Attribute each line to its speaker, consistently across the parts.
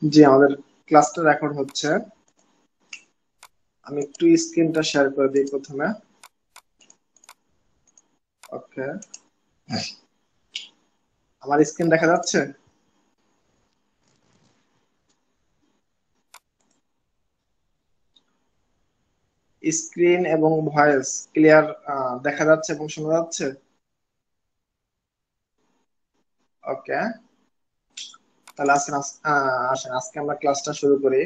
Speaker 1: জি, আমাদের ক্লাসটা রেকর্ড হচ্ছে। আমি একটু স্ক্রিনটা শেয়ার করে দিই প্রথমে। ওকে, আমার স্ক্রিন দেখা যাচ্ছে? স্ক্রিন এবং ভয়েস ক্লিয়ার দেখা যাচ্ছে এবং শোনা যাচ্ছে? ওকে, তাহলে আসেন আজকে আমরা ক্লাসটা শুরু করি।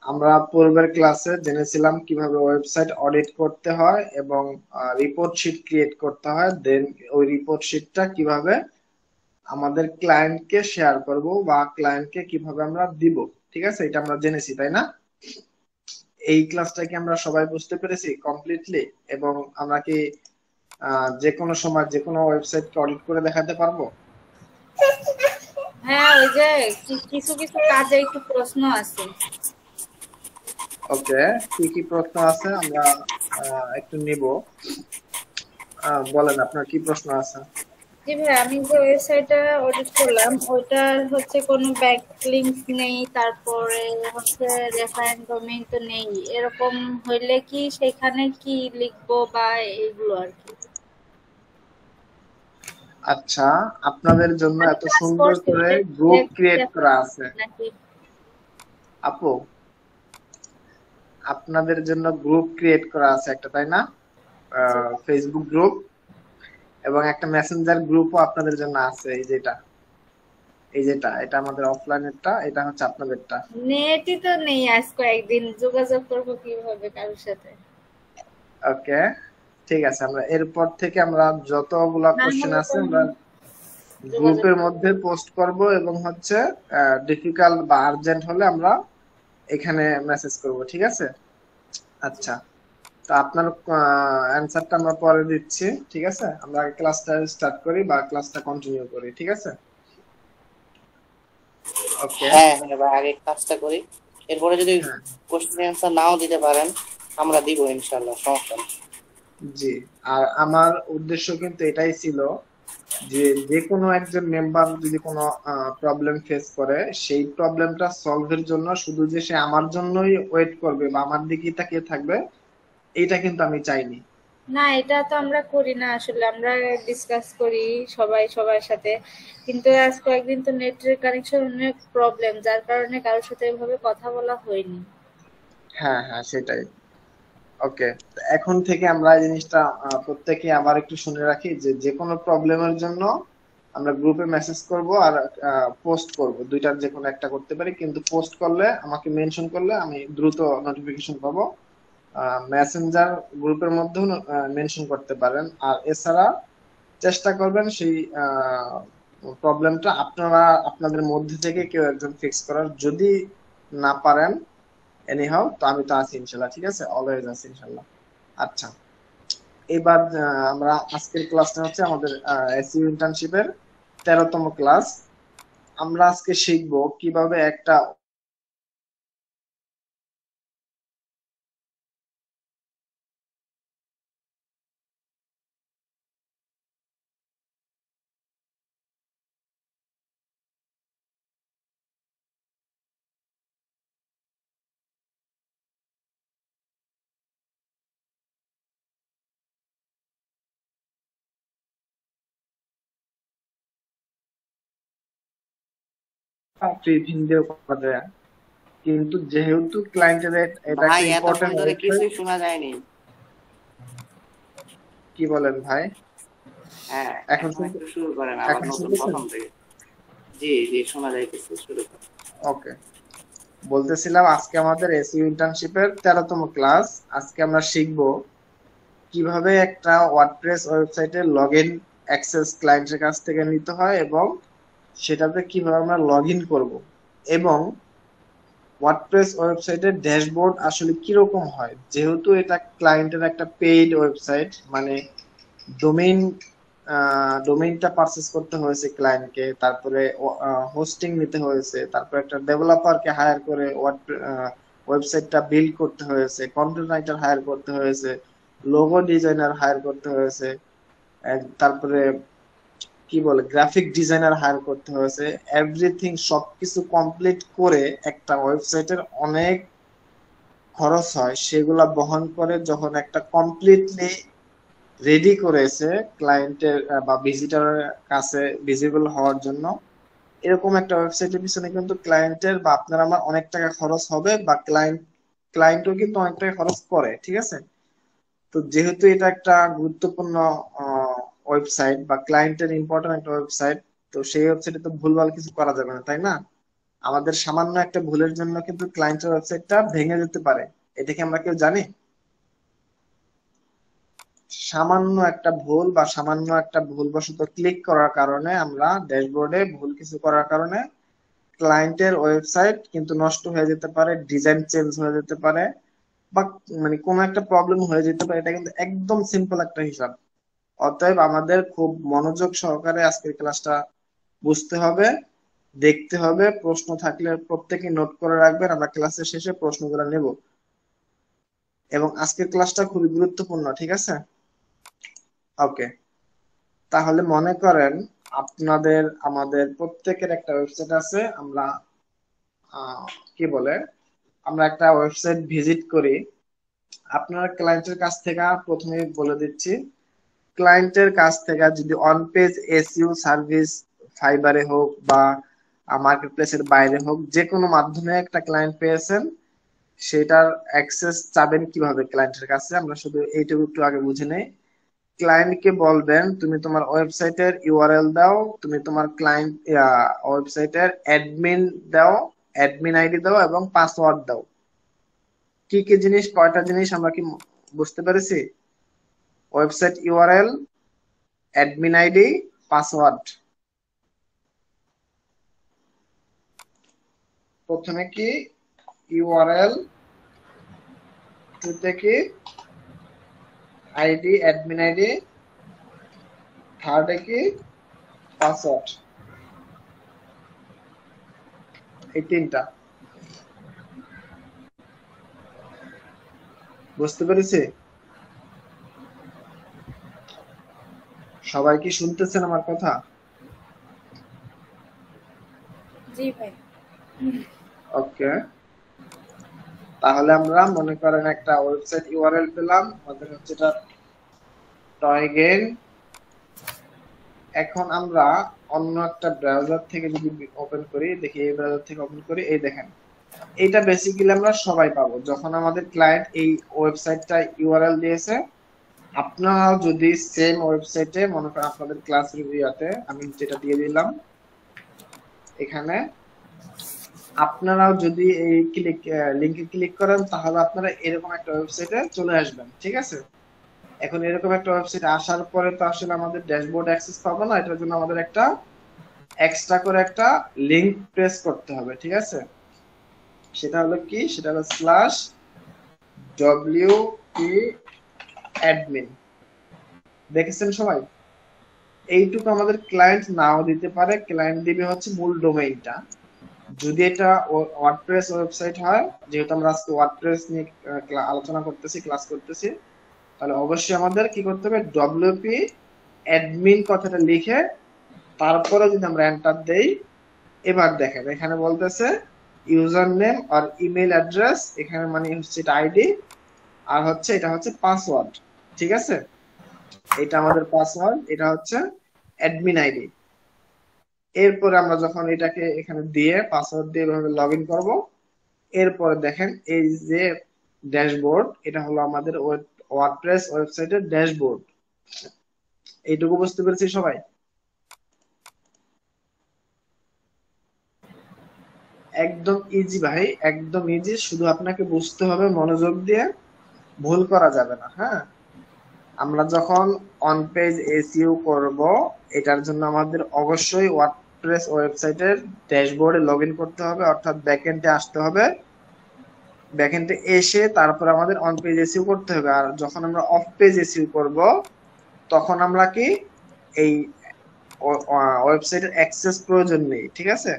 Speaker 1: আমরা পূর্বের ক্লাসে জেনেছিলাম কিভাবে ওয়েবসাইট অডিট করতে হয় এবং রিপোর্ট শিট ক্রিয়েট করতে হয়। দেন ওই রিপোর্ট শিটটা কিভাবে আমাদের ক্লায়েন্টকে শেয়ার করব বা ক্লায়েন্টকে কিভাবে আমরা দিব। ঠিক আছে, এটা আমরা জেনেছি, তাই না? এই ক্লাসটা কি আমরা সবাই বুঝতে পেরেছি কমপ্লিটলি? এবং আমরা কি যে কোনো সময় যে কোনো ওয়েবসাইটকে অডিট করে দেখাতে পারবো?
Speaker 2: হ্যাঁ, ওই যে কিছু কিছু কাজে একটু প্রশ্ন আছে।
Speaker 1: ওকে, কি কি প্রশ্ন আছে আমরা একটু নিব। বলেন আপনার কি প্রশ্ন আছে।
Speaker 2: জি ভাই, আমি যে ওয়েবসাইটটা অডিট করলাম ওইটার হচ্ছে কোনো ব্যাকলিংকস নেই, তারপরে হচ্ছে রেফারেন্স ডোমেইন তো নেই। এরকম হইলে কি সেখানে কি লিখবো বা এগুলো আর কি।
Speaker 1: আচ্ছা, আপনাদের জন্য
Speaker 2: আমি
Speaker 1: এত
Speaker 2: কাজ
Speaker 1: সুন্দর
Speaker 2: করছি
Speaker 1: করে গ্রুপ ক্রিয়েট করা
Speaker 2: রেফারেন্স
Speaker 1: আছে।
Speaker 2: নাকি?
Speaker 1: আপু, আপনাদের জন্য গ্রুপ ক্রিয়েট করা আছে একটা, তাই না?
Speaker 2: জি।
Speaker 1: ফেসবুক গ্রুপ এবং একটা মেসেঞ্জার গ্রুপও আপনাদের জন্য আছে। এই যেটা এটা আমাদের অফলাইনেরটা, এটা হচ্ছে আপনাদেরটা।
Speaker 2: নেটই তো নেই, আজ কয়েকদিন যোগাযোগ করবো কিভাবে কারোর সাথে?
Speaker 1: ওকে, ঠিক আছে, আমরা এরপর থেকে আমরা যতগুলা
Speaker 2: না
Speaker 1: কোশ্চেন
Speaker 2: হলে তো
Speaker 1: আছে
Speaker 2: আমি
Speaker 1: আমরা
Speaker 2: যোগাযোগ
Speaker 1: গ্রুপের
Speaker 2: করবো।
Speaker 1: মধ্যে পোস্ট করব এবং হচ্ছে ডিফিকাল্ট বা আর্জেন্ট হলে আমরা এখানে মেসেজ করব, ঠিক আছে? আচ্ছা, তো আপনার অ্যানসারটা আমরা পরে দিচ্ছি। ঠিক আছে, আমরা আগে ক্লাসটা স্টার্ট করি বা ক্লাসটা কন্টিনিউ করি, ঠিক আছে? ওকে।
Speaker 3: হ্যাঁ হ্যাঁ ভাই, আগে কাজটা করি। এরপরে যদি
Speaker 1: হ্যাঁ,
Speaker 3: কোশ্চেন অ্যান্সার নাও দিতে পারেন, আমরা দিব ইনশাল্লাহ, সমস্যা নেই।
Speaker 1: জি। আর আমার উদ্দেশ্য কিন্তু এটাই ছিল যে যে কোনো একজন মেম্বার যদি কোনো প্রবলেম ফেস করে, সেই প্রবলেমটা সলভের জন্য শুধু যে সে আমার জন্যই ওয়েট করবে বা আমার দিকেই তাকিয়ে থাকবে, এটা কিন্তু আমি চাইনি।
Speaker 2: না, এটা তো আমরা করি না আসলে, আমরা ডিসকাস করি সবাই সবার সাথে। কিন্তু আজ কয়েকদিন তো নেটের কানেকশন অনেক প্রবলেম, যার কারণে কারোর সাথে এভাবে কথা বলা হয়নি।
Speaker 1: হ্যাঁ হ্যাঁ, সেটাই। ওকে, এখন থেকে আমরা এই জিনিসটা প্রত্যেকে আবার একটু শুনে রাখি যে যে কোনো প্রবলেমের জন্য আমরা গ্রুপে মেসেজ করব আর পোস্ট করব, দুইটার যে কোনো একটা করতে পারি, কিন্তু পোস্ট করলে আমাকে মেনশন করলে আমি দ্রুত নোটিফিকেশন পাবো। মেসেঞ্জার গ্রুপের মধ্যেও মেনশন করতে পারেন। আর এছাড়া চেষ্টা করবেন সেই প্রবলেমটা আপনারা আপনাদের মধ্যে থেকে কেউ একজন ফিক্স করার। যদি না পারেন, এনিহাও তো আমি তো আছি ইনশাল্লাহ, ঠিক আছে? অলওয়েজ আছি ইনশাল্লাহ। আচ্ছা, এবার আমরা আজকের ক্লাসটা হচ্ছে আমাদের এসইও ইন্টার্নশিপের 13তম ক্লাস। আমরা আজকে শিখবো কিভাবে একটা ফ্রি ভিডিও করা যায়, কিন্তু যেহেতু ক্লায়েন্টের এটা
Speaker 3: ভাই
Speaker 1: একটা
Speaker 3: এতক্ষণ
Speaker 1: ইম্পর্টেন্ট
Speaker 3: ধরে
Speaker 1: ওয়েবসাইট।
Speaker 3: কিছুই শোনা যায়নি।
Speaker 1: কি বলেন ভাই?
Speaker 3: হ্যাঁ,
Speaker 1: এখন
Speaker 3: এখন
Speaker 1: শুনতে
Speaker 3: একটু শুরু করেন আবার
Speaker 1: এখন
Speaker 3: নতুন
Speaker 1: শুনতেছেন?
Speaker 3: প্রথম থেকে। জি জি, শোনা যাইতেছে, শুরু করেন।
Speaker 1: ওকে, বলতেছিলাম আজকে আমাদের এসইও ইন্টার্নশিপের 13তম ক্লাস। আজকে আমরা শিখবো কিভাবে একটা ওয়ার্ডপ্রেস ওয়েবসাইটে লগ ইন অ্যাক্সেস ক্লায়েন্টের কাছ থেকে নিতে হয় এবং সেটাতে কিভাবে আমরা লগ ইন করবো, এবং ওয়ার্ডপ্রেস ওয়েবসাইটের ড্যাশবোর্ড আসলে কিরকম হয়। যেহেতু এটা ক্লায়েন্টের একটা পেইড ওয়েবসাইট, মানে ডোমেইন ডোমেইনটা পারচেজ করতে হয়েছে ক্লায়েন্টকে, তারপরে হোস্টিং নিতে হয়েছে, তারপর একটা ডেভেলপারকে হায়ার করে ওয়েবসাইটটা বিল্ড করতে হয়েছে, কন্টেন্ট রাইটার হায়ার করতে হয়েছে, লোগো ডিজাইনার হায়ার করতে হয়েছে, তারপরে কি বলে গ্রাফিক ডিজাইনার হায়ার করতে হয়েছে, এভরিথিং সবকিছু কমপ্লিট করে একটা ওয়েবসাইটের অনেক খরচ হয়, সেগুলা বহন করে যখন একটা কমপ্লিটলি রেডি করেছে ক্লায়েন্টের বা ভিজিটরের কাছে ভিজিবল হওয়ার জন্য, এরকম একটা ওয়েবসাইটের পিছনে কিন্তু ক্লায়েন্টের বা আপনার আমার অনেক টাকা খরচ হবে, বা ক্লায়েন্টও কিন্তু অনেক টাকা খরচ করে, ঠিক আছে। তো যেহেতু এটা একটা গুরুত্বপূর্ণ ওয়েবসাইট বা ক্লায়েন্টের ইম্পর্টেন্ট একটা ওয়েবসাইট, তো সেই ওয়েবসাইটে তো ভুলভাল কিছু করা যাবে না, তাই না? আমাদের সামান্য একটা ভুলের জন্য কিন্তু ক্লায়েন্টের ওয়েবসাইটটা ভেঙে যেতে পারে, এটা কি আমরা কেউ জানি? সামান্য একটা ভুল বা সামান্য একটা ভুলবশত ক্লিক করার কারণে, আমরা ড্যাশবোর্ডে ভুল কিছু করার কারণে ক্লায়েন্টের ওয়েবসাইট কিন্তু নষ্ট হয়ে যেতে পারে, ডিজাইন চেঞ্জ হয়ে যেতে পারে, বা মানে কোনো একটা প্রবলেম হয়ে যেতে পারে। এটা কিন্তু একদম সিম্পল একটা হিসাব। অতএব আমাদের খুব মনোযোগ সহকারে আজকের ক্লাসটা বুঝতে হবে, দেখতে হবে। প্রশ্ন থাকলে প্রত্যেকে নোট করে রাখবেন, আমরা ক্লাসের শেষে প্রশ্নগুলো নেব। এবং আজকের ক্লাসটা খুবই গুরুত্বপূর্ণ, ঠিক আছে? ওকে, তাহলে মনে করেন আপনাদের আমাদের প্রত্যেকের একটা ওয়েবসাইট আছে, আমরা কি বলে আমরা একটা ওয়েবসাইট ভিজিট করি। আপনার ক্লায়েন্টের কাছ থেকে প্রথমে বলে দিচ্ছি, ক্লায়েন্টের কাছ থেকে যদি অন পেজ এসইও সার্ভিস, ফাইবারে হোক বা মার্কেট প্লেসের বাইরে হোক, যে কোনো মাধ্যমে একটা ক্লায়েন্ট পেয়েছেন, সেটার অ্যাক্সেস চাবেন কিভাবে ক্লায়েন্টের কাছে, আমরা শুধু এইটুকু একটু আগে বুঝে নেই। ক্লায়েন্টকে বলবেন তুমি তোমার ওয়েবসাইটের ইউআরএল দাও, তুমি তোমার ক্লায়েন্ট ওয়েবসাইটের অ্যাডমিন দাও, অ্যাডমিন আইডি দাও এবং পাসওয়ার্ড দাও। কি কি জিনিস, কয়টা জিনিস আমরা কি বুঝতে পেরেছি? Website URL, admin ID, password. প্রথমে কি ইউআরএল, টুতে কি আইডি, অ্যাডমিন আইডি, থার্ডে কি পাসওয়ার্ড। এই তিনটা বুঝতে পেরেছি? সবাই কি শুনতেছেন আমার কথা?
Speaker 2: জি ভাই।
Speaker 1: ওকে, তাহলে আমরা মনে করেন একটা ওয়েবসাইট ইউআরএল পেলাম, আমাদের হচ্ছে এটা টয়গেন। এখন আমরা অন্য একটা ব্রাউজার থেকে যদি ওপেন করি, দেখি এই ব্রাউজার থেকে ওপেন করি, এই দেখেন এটা বেসিক্যালি আমরা সবাই পাবো যখন আমাদের ক্লায়েন্ট এই ওয়েবসাইটটা ইউআরএল দিয়েছে। আপনারাও যদি সেম ওয়েবসাইটে মনে করেন আপনাদের ক্লাস রিভিউতে আমি যেটা দিয়ে দিলাম এখানে, আপনারাও যদি এই লিংকে ক্লিক করেন, তাহলে আপনারা এরকম একটা ওয়েবসাইটে চলে আসবেন, ঠিক আছে? এখন এরকম একটা ওয়েবসাইটে আসার পরে তো আসলে আমাদের ড্যাশবোর্ড অ্যাক্সেস পাবো না, এটার জন্য আমাদের একটা এক্সট্রা করে একটা লিংক প্রেস করতে হবে, ঠিক আছে? সেটা হলো কি, সেটা হলো /wp-admin। দেখেছেন সবাই? এইটুকু আমাদের ক্লায়েন্ট নাও দিতে পারে, ক্লায়েন্ট দিবে হচ্ছে মূল ডোমেইনটা। যদি এটা ওয়ার্ডপ্রেস ওয়েবসাইট হয়, যেহেতু আমরা আজকে ওয়ার্ডপ্রেস নিয়ে আলোচনা করতেছি, ক্লাস করতেছি, তাহলে অবশ্যই আমাদের কি করতে হবে, wp-admin কথাটা লিখে তারপরে যদি আমরা এন্টার দেই, এবার দেখেন এখানে বলতেছে ইউজার নেম আর ইমেল অ্যাড্রেস, এখানে মানে হচ্ছে এটা আইডি, আর হচ্ছে এটা হচ্ছে পাসওয়ার্ড, ঠিক আছে? এটা আমাদের পাসওয়ার্ড, এটা হচ্ছে অ্যাডমিন আইডি। এরপরে আমরা যখন এটাকে এখানে দিয়ে পাসওয়ার্ড দিয়ে এভাবে লগ ইন করবো, এরপরে দেখেন এই যে ড্যাশবোর্ড, এটা হলো আমাদের ওয়ার্ডপ্রেস ওয়েবসাইটের ড্যাশবোর্ড। এইটুকু বুঝতে পেরেছি সবাই? একদম ইজি ভাই, একদম ইজি, শুধু আপনাকে বুঝতে হবে মনোযোগ দিয়ে, ভুল করা যাবে না। হ্যাঁ, আমরা যখন অন পেজ এসইও করব, এটার জন্য আমাদের অবশ্যই ওয়ার্ডপ্রেস ওয়েবসাইটের ড্যাশবোর্ডে লগ ইন করতে হবে, অর্থাৎ ব্যাকএন্ডে আসতে হবে। ব্যাকএন্ডে এসে তারপর আমাদের অন পেজ এসইও করতে হবে। আর যখন আমরা অফ পেজ এসইও করব, তখন আমরা কি এই ওয়েবসাইটের অ্যাক্সেস প্রয়োজন নেই, ঠিক আছে?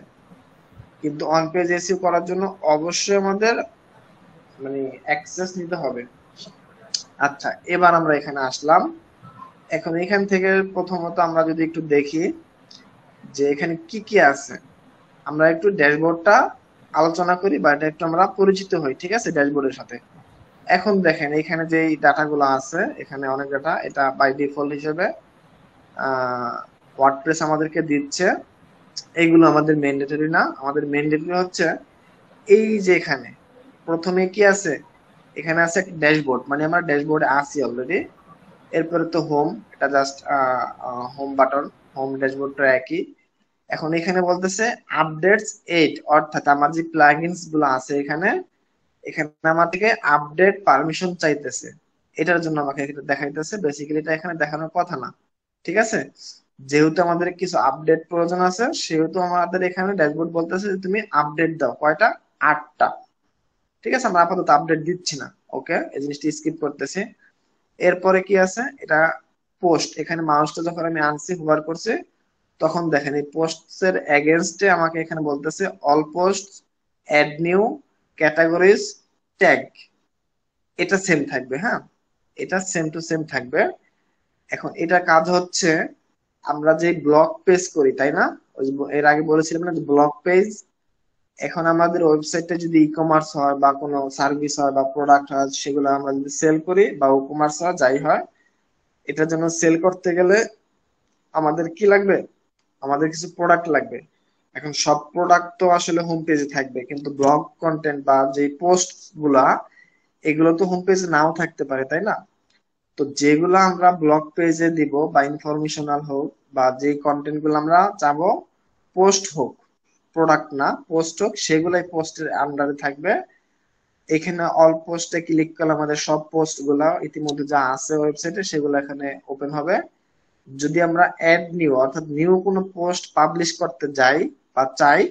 Speaker 1: কিন্তু অন পেজ এসইও করার জন্য অবশ্যই আমাদের মানে অ্যাক্সেস নিতে হবে। আচ্ছা, এবার আমরা এখানে আসলাম। এখন এখান থেকে প্রথমত আমরা যদি একটু দেখি যে এখানে কি কি আছে, আমরা একটু ড্যাশবোর্ডটা আলোচনা করি বা এটা একটু আমরা পরিচিত হই, ঠিক আছে, ড্যাশবোর্ডের সাথে। এখন দেখেন এখানে যে ডাটাগুলো আছে, এখানে অনেক ডাটা, এটা বাই ডিফল্ট হিসেবে ওয়ার্ডপ্রেস আমাদেরকে দিচ্ছে। এইগুলো আমাদের ম্যান্ডেটরি না, আমাদের ম্যান্ডেটরি হচ্ছে এই যে এখানে প্রথমে কি আছে, এখানে আছে একটা ড্যাশবোর্ড, মানে আমরা ড্যাশবোর্ডে আছি অলরেডি। এরপরে তো হোম, এটা জাস্ট হোম বাটন, হোম ড্যাশবোর্ডটা একই। এখন এখানে বলতেছে আপডেটস 8, অর্থাৎ আমার যে প্লাগইনস গুলো আছে এখানে, এখানে আমার থেকে আপডেট পারমিশন চাইতেছে। এটার জন্য আমাকে এটা দেখাইতেছে, বেসিক্যালি এটা এখানে দেখানোর কথা না, ঠিক আছে। যেহেতু আমাদের কিছু আপডেট প্রয়োজন আছে, সেহেতু আমাদের এখানে ড্যাশবোর্ড বলতেছে যে তুমি আপডেট দাও, কয়টা, 8টা, ঠিক আছে। আমরা আপাতত আপডেট দিচ্ছি না, ওকে, এই জিনিসটা স্কিপ করতেছি। এরপরে কি আছে, এটা পোস্ট, এখানে মাউসটা যখন আমি আনছি হোভার করছি, তখন দেখেন এই পোস্টস এর এগেইনস্টে আমাকে এখানে বলতেছে all post, add new, categories, tag. এটা সেম থাকবে, হ্যাঁ, এটা সেম টু সেম থাকবে। এখন এটা কাজ হচ্ছে, আমরা যে ব্লগ পেজ করি তাই না, ওই যে এর আগে বলেছিলাম না যে ব্লগ পেজ, এখন আমাদের ওয়েবসাইটে যদি ই কমার্স হয় বা কোনো সার্ভিস হয় বা প্রোডাক্ট হয়, সেগুলো আমরা যদি সেল করি বা ই কমার্স হয়, যাই হয়, এটার জন্য সেল করতে গেলে আমাদের কি লাগবে, আমাদের কিছু প্রোডাক্ট লাগবে। এখন সব প্রোডাক্ট তো আসলে হোম পেজে থাকবে, কিন্তু ব্লগ কন্টেন্ট বা যে পোস্ট গুলা, এগুলো তো হোম পেজে নাও থাকতে পারে, তাই না। তো যেগুলো আমরা ব্লগ পেজে দিব বা ইনফরমেশনাল হোক বা যে কন্টেন্ট গুলো আমরা চাবো পোস্ট হোক, প্রোডাক্ট না পোস্ট হোক, সেগুলাই পোস্টের আন্ডারে থাকবে। এখানে অল পোস্টে ক্লিক করলে আমাদের সব পোস্ট গুলা ইতিমধ্যে যা আছে ওয়েবসাইটে সেগুলো এখানে ওপেন হবে। যদি আমরা অ্যাড নিউ, অর্থাৎ নিউ কোনো পোস্ট পাবলিশ করতে যাই বা চাই,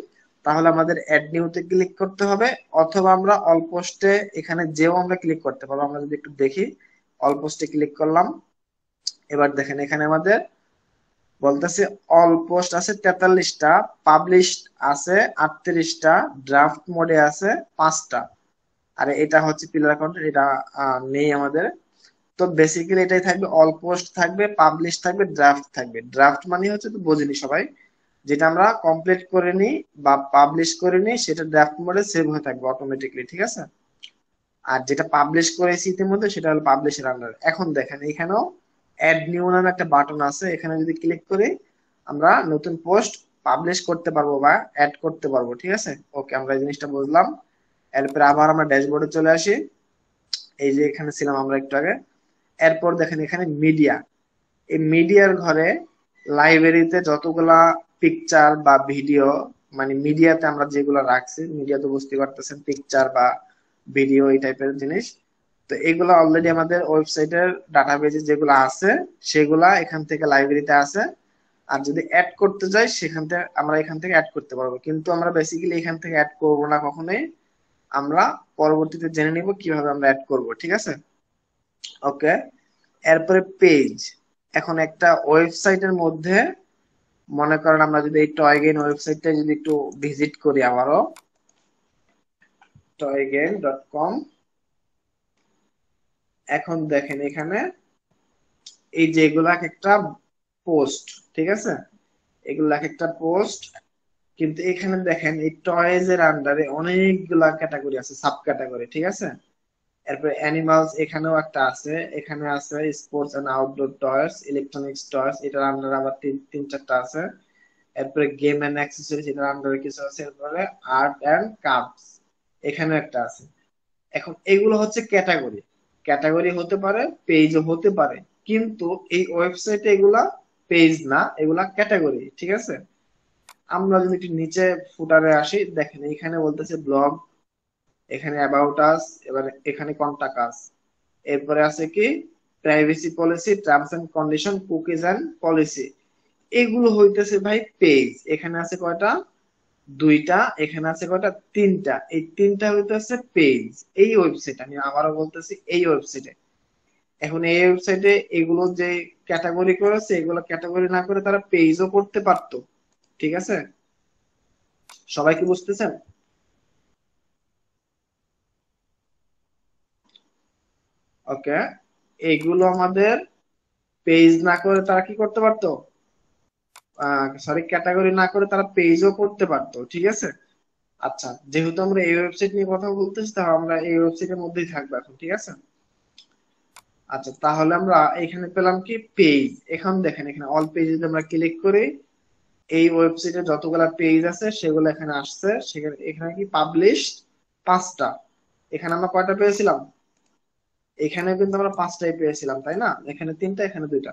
Speaker 1: তাহলে আমাদের অ্যাড নিউতে ক্লিক করতে হবে, অথবা আমরা অল পোস্টে এখানে যেও আমরা ক্লিক করতে পারবো। আমরা যদি একটু দেখি, অল পোস্টে ক্লিক করলাম, এবার দেখেন এখানে আমাদের বলতেছে অল পোস্ট আছে 43টা, পাবলিশ আছে 38টা, ড্রাফট মোডে আছে 5টা। আর এটা হচ্ছে পিলার কন্টেন্ট, এটা নেই আমাদের। তো বেসিক্যালি এটাই থাকবে, অল পোস্ট থাকবে, পাবলিশ থাকবে, ড্রাফট থাকবে। ড্রাফট মানে হচ্ছে, তো বোঝেনি সবাই, যেটা আমরা কমপ্লিট করে নিই বা পাবলিশ করে নিই সেটা ড্রাফট মোডে সেভ হয়ে থাকবে অটোমেটিকলি, ঠিক আছে। আর যেটা পাবলিশ করেছি ইতিমধ্যে সেটা হলো পাবলিশের আন্ডার। এখন দেখেন এখানেও অ্যাড নিউ নামে একটা বাটন আছে, এখানে যদি ক্লিক করি আমরা নতুন পোস্ট পাবলিশ করতে পারবো বা অ্যাড করতে পারবো, ঠিক আছে। ওকে, আমরা এই জিনিসটা বুঝলাম। এরপরে আবার আমরা ড্যাশবোর্ডে চলে আসি, এই যে এখানে ছিলাম আমরা একটু আগে। এরপর দেখেন এখানে মিডিয়া, এই মিডিয়ার ঘরে লাইব্রেরিতে যতগুলা পিকচার বা ভিডিও, মানে মিডিয়াতে আমরা যেগুলো রাখছি, মিডিয়া তো বুঝতে পারতেছেন, পিকচার বা ভিডিও এই টাইপের জিনিস। তো এগুলো অলরেডি আমাদের ওয়েবসাইটের ডাটাবেজে যেগুলো আছে সেগুলা এখান থেকে লাইব্রেরিতে আছে। আর যদি অ্যাড করতে যাই সেখান থেকে আমরা এখান থেকে অ্যাড করতে পারবো, কিন্তু আমরা বেসিক্যালি এখান থেকে অ্যাড করবো না কখনোই। আমরা পরবর্তীতে জেনে নিব কিভাবে আমরা অ্যাড করব, ঠিক আছে। ওকে, এরপরে পেজ। এখন একটা ওয়েবসাইটের মধ্যে মনে করেন আমরা যদি এই টয়গেন ওয়েবসাইটটা যদি একটু ভিজিট করি আবারও, toygain.com। এখন দেখেন এখানে এই যে এগুলো এক একটা পোস্ট, ঠিক আছে, এগুলো এক একটা পোস্ট। কিন্তু এখানে দেখেন এই টয়েজ এর আন্ডারে অনেকগুলা ক্যাটাগরি আছে, সাব ক্যাটাগরি, ঠিক আছে। এরপরে অ্যানিমালস এখানেও একটা আছে, এখানে আছে sports and outdoor toys, electronics toys, এটার আন্ডারে আবার তিন চারটা আছে। এরপরে গেম এন্ড অ্যাক্সেসরিজ, এটার আন্ডারে কিছু আছে। এরপরে আর্ট এন্ড ক্রাফটস, এখানেও একটা আছে। এখন এগুলো হচ্ছে ক্যাটাগরি, ক্যাটাগরি হতে পারে, পেজও হতে পারে, কিন্তু এই ওয়েবসাইটে এগুলা পেজ না, এগুলা ক্যাটাগরি, ঠিক আছে। আমরা যদি একটু নিচে ফুটারে আসি, দেখেন এখানে বলতেছে ব্লগ, এখানে অ্যাবাউট আস, এবার এখানে কন্টাক্ট আস। এরপরে আছে কি privacy policy, terms and condition, cookies and policy. এগুলো হইতেছে ভাই পেজ। এখানে আছে কয়টা, 2টা, এখানে আছে কয়টা, 3টা। এই 3টা হইতেছে পেজ এই ওয়েবসাইট। আমি আবারও বলতেছি এই ওয়েবসাইটে। এখন এই ওয়েবসাইটে এগুলো যে ক্যাটাগরি করেছে, এগুলো ক্যাটাগরি না করে তারা পেজও করতে পারতো, ঠিক আছে। সবাই কি বুঝতেছেন? ওকে, এইগুলো আমাদের পেজ না করে তারা কি করতে পারতো, সরি ক্যাটাগরি না করে তারা পেজও করতে পারতো, ঠিক আছে। আচ্ছা, যেহেতু আমরা এই ওয়েবসাইট নিয়ে কথা বলতেছি তাহলে আমরা এই ওয়েবসাইটের মধ্যেই থাকবো এখন, ঠিক আছে। আচ্ছা, তাহলে আমরা এখানে পেলাম কি পেজ। এখন দেখেন এখানে অল পেজ যদি আমরা ক্লিক করি, এই ওয়েবসাইটে যতগুলা পেজ আছে সেগুলো এখানে আসছে। সেখানে এখানে কি পাবলিশ 5টা, এখানে আমরা কয়টা পেয়েছিলাম, এখানে কিন্তু আমরা 5টাই পেয়েছিলাম তাই না, এখানে 3টা এখানে 2টা,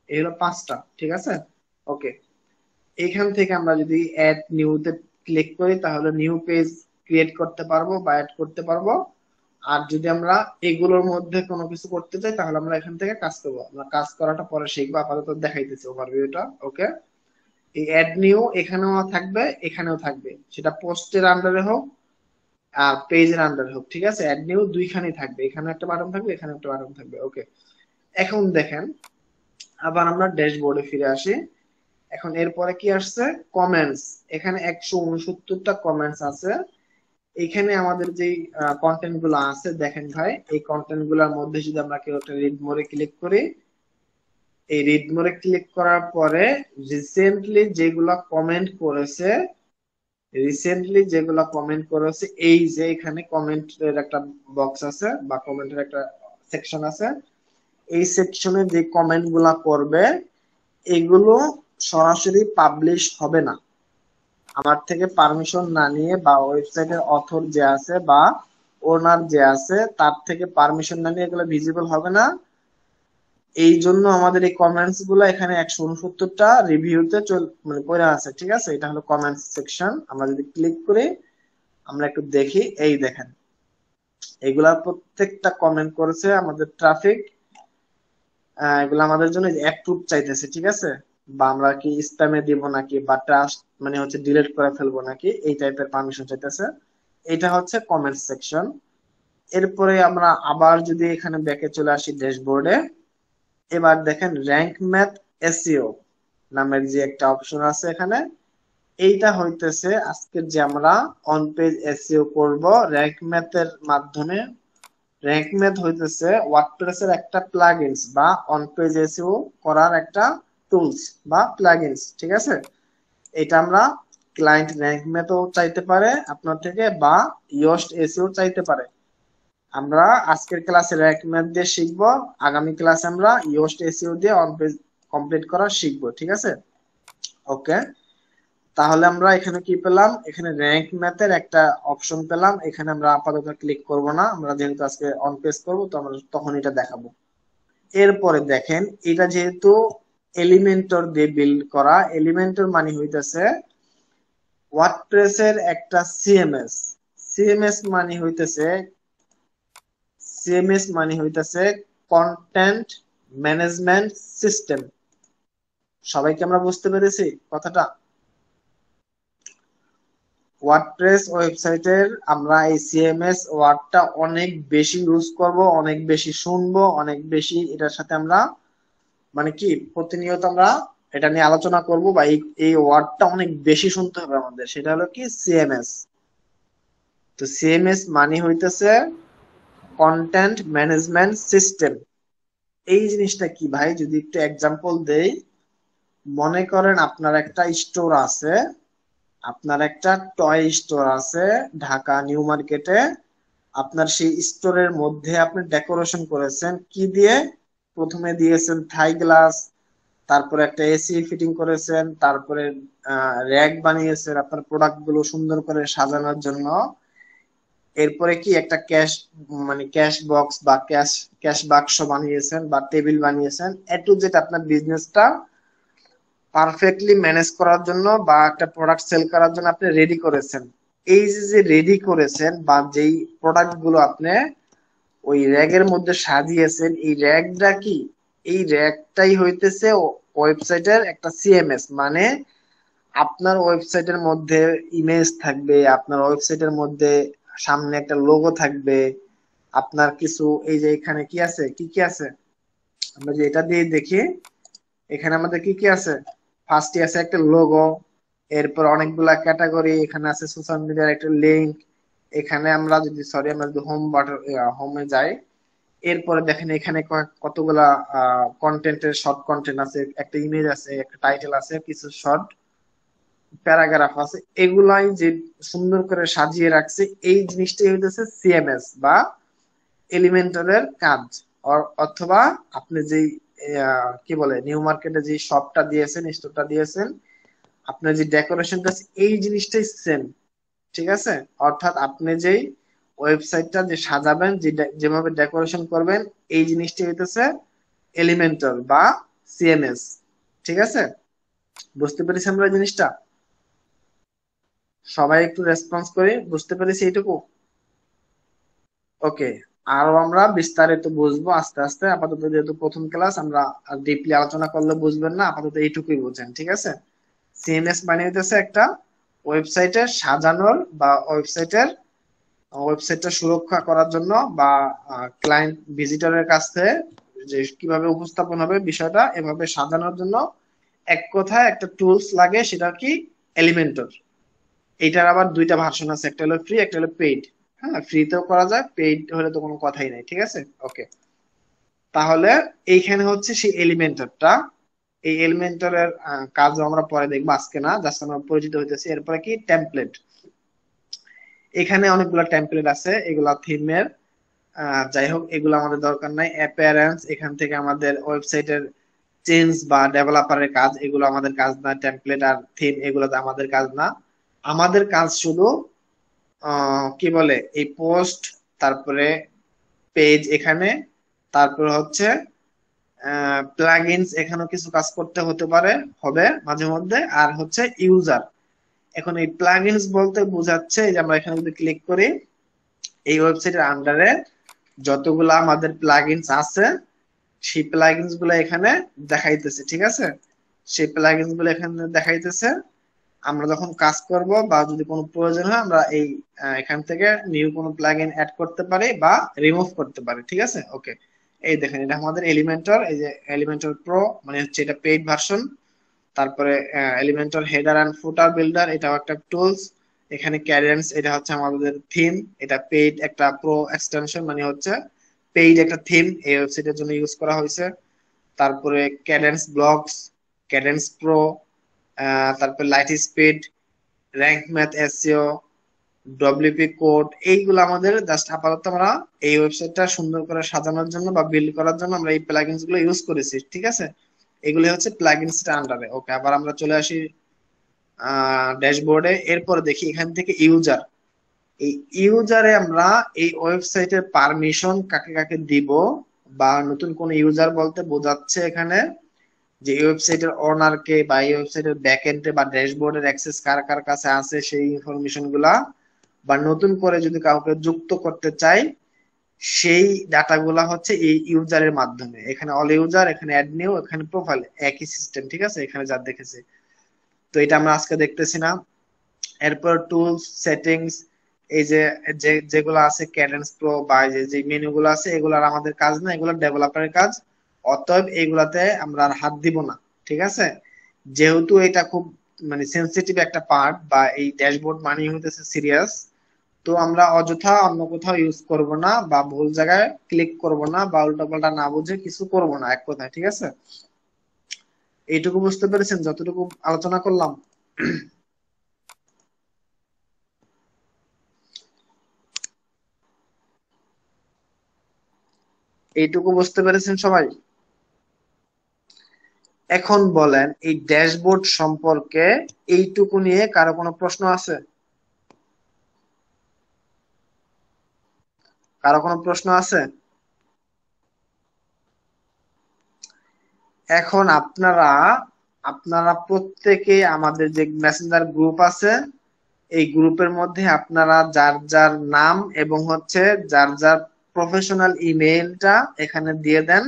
Speaker 1: এই হলো 5টা, ঠিক আছে। ওকে, এখান থেকে আমরা যদি অ্যাড নিউতে ক্লিক করি তাহলে নিউ পেজ ক্রিয়েট করতে পারবো বা অ্যাড করতে পারবো। আর যদি আমরা এগুলোর মধ্যে কোনো কিছু করতে চাই তাহলে আমরা এখান থেকে কাজ করবো। আমরা কাজ করাটা পরে শিখবো, আপাতত দেখাইতেছি ওভারভিউটা। ওকে, এই অ্যাড নিউ এখানেও থাকবে এখানেও থাকবে, সেটা পোস্টের আন্ডারে হোক আর পেজের আন্ডারে হোক, ঠিক আছে। অ্যাড নিউ দুইখানেই থাকবে, এখানে একটা বাটন থাকবে এখানে একটা বাটন থাকবে। ওকে, এখন দেখেন আবার আমরা ড্যাশবোর্ডে ফিরে আসি। এখন এরপরে কি আসছে, কমেন্টস। এখানে 169টা কমেন্টস আছে। এখানে আমাদের যে কন্টেন্ট গুলো আছে দেখেন ভাই, এই কন্টেন্ট গুলোর মধ্যে যদি আমরা কেউ একটা রিড মোরে ক্লিক করি, এই রিড মোরে ক্লিক করার পরে রিসেন্টলি যেগুলা কমেন্ট করেছে, এই যে এখানে কমেন্টের একটা বক্স আছে বা কমেন্টের একটা সেকশন আছে, এই সেকশনে যে কমেন্ট গুলা করবে এগুলো সরাসরি পাবলিশ হবে না, আমার থেকে পারমিশন না নিয়ে বা ওয়েবসাইটের অথর যে আছে বা ওনার যে আছে তার থেকে পারমিশন না নিয়ে এগুলো ভিজিবল হবে না। এই জন্য আমাদের এই কমেন্টস গুলো এখানে 169টা রিভিউতে মানে পড়ে আছে, ঠিক আছে। এটা হলো কমেন্টস সেকশন। আমরা যদি ক্লিক করি আমরা একটু দেখি, এই দেখেন এগুলা প্রত্যেকটা কমেন্ট করেছে আমাদের ট্রাফিক, এগুলো আমাদের জন্য অ্যাপ্রুভ চাইতেছে, ঠিক আছে। বা আমরা কি স্প্যামে দিব নাকি বা ট্রাস্ট মানে হচ্ছে ডিলিট করে ফেলবো নাকি, এই টাইপের পারমিশন চাইতেছে। এটা হচ্ছে কমেন্ট সেকশন। এরপরে আমরা আবার যদি এখানে ব্যাকে চলে আসি ড্যাশবোর্ডে, এবার দেখেন র্যাঙ্ক ম্যাথ এসইও নামের যে একটা অপশন আছে এখানে, এইটা হইতেছে আজকের যে আমরা অন পেজ এসইও করব র্যাঙ্ক ম্যাথের মাধ্যমে। র্যাঙ্ক ম্যাথ হইতেছে ওয়ার্ডপ্রেসের একটা প্লাগইনস বা অন পেজ এসইও করার একটা টুলস বা প্লাগইনস, ঠিক আছে। এটা আমরা ক্লায়েন্ট র্যাঙ্ক ম্যাথও চাইতে পারে আপনার থেকে বা ইয়োস্ট এসইও চাইতে পারে। আমরা আজকের ক্লাসে র্যাঙ্ক ম্যাথ দিয়ে শিখবো, আগামী ক্লাসে আমরা ইয়োস্ট এসইও দিয়ে অন পেজ কমপ্লিট করা শিখবো, ঠিক আছে। ওকে, তাহলে আমরা এখানে কি পেলাম, এখানে র্যাঙ্ক ম্যাথের একটা অপশন পেলাম। এখানে আমরা আপাতত ক্লিক করব না, আমরা যেহেতু আজকে অন পেজ করবো তো আমরা তখন এটা দেখাবো। এরপরে দেখেন এটা যেহেতু এলিমেন্টর দিয়ে বিল্ড করা, এলিমেন্টর মানে হইতেছে ওয়ার্ডপ্রেসের একটা সিএমএস। সিএমএস মানে হইতেছে কন্টেন্ট ম্যানেজমেন্ট সিস্টেম। সবাইকে আমরা বুঝতে পেরেছি কথাটা। ওয়ার্ডপ্রেস ওয়েবসাইটের আমরা এই সিএমএস ওয়ার্ডটা অনেক বেশি ইউজ করব, অনেক বেশি শুনবো, অনেক বেশি এটার সাথে আমরা মানে কি প্রতিনিয়ত আমরা এটা নিয়ে আলোচনা করব বা এই ওয়ার্ডটা অনেক বেশি শুনতে হবে আমাদের, সেটা হলো কি সিএমএস। তো সিএমএস মানে হইতেছে কন্টেন্ট ম্যানেজমেন্ট সিস্টেম। এই জিনিসটা কি ভাই, যদি একটু এক্সাম্পল দেই, মনে করেন আপনার একটা স্টোর আছে, আপনার একটা টয় স্টোর আছে ঢাকা নিউ মার্কেটে। আপনার সেই স্টোরের মধ্যে আপনি ডেকোরেশন করেছেন কি দিয়ে, প্রথমে দিয়েছেন থাই গ্লাস, তারপরে একটা এসি ফিটিং করেছেন, তারপরে র্যাক বানিয়েছেন আপনার প্রোডাক্ট গুলো সুন্দর করে সাজানোর জন্য। এরপরে কি একটা ক্যাশ মানে ক্যাশ বক্স বা ক্যাশ বাক্স বানিয়েছেন বা টেবিল বানিয়েছেন, এ টু জেড আপনার বিজনেসটা পারফেক্টলি ম্যানেজ করার জন্য বা একটা প্রোডাক্ট সেল করার জন্য আপনি রেডি করেছেন। এই যে রেডি করেছেন বা যেই প্রোডাক্ট গুলো আপনি ওই র্যাগের মধ্যে সাজিয়েছেন, এই র্যাগটা কি, এই র্যাগটাই হইতেছে ওয়েবসাইটের একটা সিএমএস। মানে আপনার ওয়েবসাইটের মধ্যে ইমেজ থাকবে, আপনার ওয়েবসাইটের মধ্যে সামনে একটা লোগো থাকবে, আপনার কিছু এই যে এখানে কি আছে, কি কি আছে আমরা যে এটা দিয়ে দেখি, এখানে আমাদের কি কি আছে, ফার্স্টে আছে একটা লোগো, এরপর অনেকগুলা ক্যাটাগরি, এখানে আছে সোশ্যাল মিডিয়ার একটা লিংক। এখানে আমরা যদি আমরা যদি হোমে যাই, এরপরে দেখেন এখানে কতগুলা কন্টেন্টের শর্ট কন্টেন্ট আছে, একটা ইমেজ আছে, একটা টাইটেল আছে, কিছু শর্ট প্যারাগ্রাফ আছে, এগুলাই যে সুন্দর করে সাজিয়ে রাখছে, এই জিনিসটাই হইতেছে সিএমএস বা এলিমেন্টরের কাজ। অথবা আপনি যেই কি বলে নিউ মার্কেটে যে শপটা দিয়েছেন, স্টোরটা দিয়েছেন, আপনার যে ডেকোরেশনটা আছে, এই জিনিসটাই সেম, ঠিক আছে? অর্থাৎ আপনি যেই ওয়েবসাইটটা যে সাজাবেন, যেভাবে ডেকোরেশন করবেন, এই জিনিসটি হইতেছে এলিমেন্টর বা সিএমএস, ঠিক আছে? বুঝতে পেরেছি আমরা এই জিনিসটা? সবাই একটু রেসপন্স করি, বুঝতে পেরেছি এইটুকু? ওকে, আরো আমরা বিস্তারিত বুঝবো আস্তে আস্তে। আপাতত যেহেতু প্রথম ক্লাস, আমরা ডিপলি আলোচনা করলে বুঝবেন না, আপাতত এইটুকুই বুঝেন, ঠিক আছে? সিএমএস মানে হইতেছে একটা ওয়েবসাইটের সাজানোর বা ওয়েবসাইটটা সুরক্ষা করার জন্য বা ক্লায়েন্ট ভিজিটরের কাছে যে কিভাবে উপস্থাপন হবে বিষয়টা এভাবে সাজানোর জন্য এক কথায় একটা টুলস লাগে, সেটা কি? এলিমেন্টর। এটার আবার দুইটা ভার্সন আছে, একটা হলো ফ্রি, একটা হলো পেইড। হ্যাঁ, ফ্রিতেও করা যায়, পেইড হলে তো কোনো কথাই নাই, ঠিক আছে? ওকে, তাহলে এইখানে হচ্ছে সেই এলিমেন্টরটা। এই এলিমেন্টরের কাজও আমরা পরে দেখবো, আজকে না, জাস্ট আমরা পরিচিত হইতেছি। এরপরে কি? টেমপ্লেট। এখানে অনেকগুলো টেমপ্লেট আছে, এগুলা থিমের। যাই হোক, এগুলো আমাদের দরকার নাই। অ্যাপিয়ারেন্স, এখান থেকে আমাদের ওয়েবসাইটের চেঞ্জ বা ডেভেলপারের কাজ, এগুলো আমাদের কাজ না। টেমপ্লেট আর থিম, এগুলো তো আমাদের কাজ না। আমাদের কাজ শুধু কি বলে, এই পোস্ট, তারপরে পেজ এখানে, তারপরে হচ্ছে প্লাগইনস, এখানেও কিছু কাজ করতে হতে পারে, হবে মাঝে মধ্যে। আর হচ্ছে ইউজার। এখন এই প্লাগইনস বলতে বোঝাচ্ছে, এই যে আমরা এখানে যদি ক্লিক করি, এই ওয়েবসাইটের আন্ডারে যতগুলা আমাদের প্লাগইনস আছে, সেই প্লাগইনস গুলো এখানে দেখাইতেছে, ঠিক আছে? সেই প্লাগইনস গুলো এখানে দেখাইতেছে। আমরা যখন কাজ করব বা যদি কোনো প্রয়োজন হয়, আমরা এই এখান থেকে নিউ কোনো প্লাগইন অ্যাড করতে পারি বা রিমুভ করতে পারি, ঠিক আছে? ওকে, এই দেখেন, এটা আমাদের এলিমেন্টর, এই যে এলিমেন্টর প্রো, মানে হচ্ছে এটা পেইড ভার্সন। তারপরে Elementor header and footer builder, এটাও একটা টুলস। এখানে ক্যাডেন্স, এটা হচ্ছে আমাদের থিম, এটা পেইড একটা প্রো এক্সটেনশন, মানে হচ্ছে পেইড একটা থিম এই ওয়েবসাইটের জন্য ইউজ করা হয়েছে। তারপরে ক্যাডেন্স ব্লগস, ক্যাডেন্স প্রো, তারপর light speed, rank math, SEO, WP code, এইগুলো আমাদের জাস্ট আপাতত আমরা এই ওয়েবসাইটটা সুন্দর করে সাজানোর জন্য বা বিল্ড করার জন্য আমরা এই প্লাগইনস গুলো ইউজ করেছি, ঠিক আছে? এগুলি হচ্ছে প্লাগইনস আন্ডারে। ওকে, আবার আমরা চলে আসি ড্যাশবোর্ডে। এরপরে দেখি এখান থেকে ইউজার। এই ইউজারে আমরা এই ওয়েবসাইটের পারমিশন কাকে কাকে দিব, বা নতুন কোন ইউজার বলতে বোঝাচ্ছে এখানে যে এই ওয়েবসাইটের ওনার কে, বা এই ওয়েবসাইটের ব্যাকএন্ডে বা ড্যাশবোর্ডের অ্যাক্সেস কার কার কাছে আছে, সেই ইনফরমেশন গুলা, বা নতুন করে যদি কাউকে যুক্ত করতে চাই, সেই ডাটাগুলা হচ্ছে এই ইউজারের মাধ্যমে। এখানে অল ইউজার, এখানে অ্যাড নিউ, এখানে প্রোফাইল, একই সিস্টেম, ঠিক আছে? এখানে যা দেখেছি, তো এটা আমরা আজকে দেখতেছি না। এরপর টুলস, সেটিংস, এই যে যেগুলো আছে ক্যাডেন্স প্রো বা যে মেনুগুলো আছে, এগুলার আমাদের কাজ না, এগুলো ডেভেলপারের কাজ। অতএব এগুলাতে আমরা আর হাত দিব না, ঠিক আছে? যেহেতু এটা খুব মানে সেন্সিটিভ একটা পার্ট, বা এই ড্যাশবোর্ড মানে হইতেছে সিরিয়াস, তো আমরা অযথা অন্য কোথাও ইউজ করব না, বা ভুল জায়গায় ক্লিক করব না, বা উল্টাপাল্টা না বুঝে কিছু করব না, এক কথায়, ঠিক আছে? এইটুকু বুঝতে পেরেছেন যতটুকু আলোচনা করলাম? এইটুকু বুঝতে পেরেছেন সবাই? এখন বলেন, এই ড্যাশবোর্ড সম্পর্কে এইটুকু নিয়ে কারো কোনো প্রশ্ন আছে? কারো কোনো প্রশ্ন আছে? এখন আপনারা আপনারা প্রত্যেকে আমাদের যে মেসেঞ্জার গ্রুপ আছে, এই গ্রুপের মধ্যে আপনারা যার যার নাম এবং হচ্ছে যার যার প্রফেশনাল ইমেইলটা এখানে দিয়ে দেন।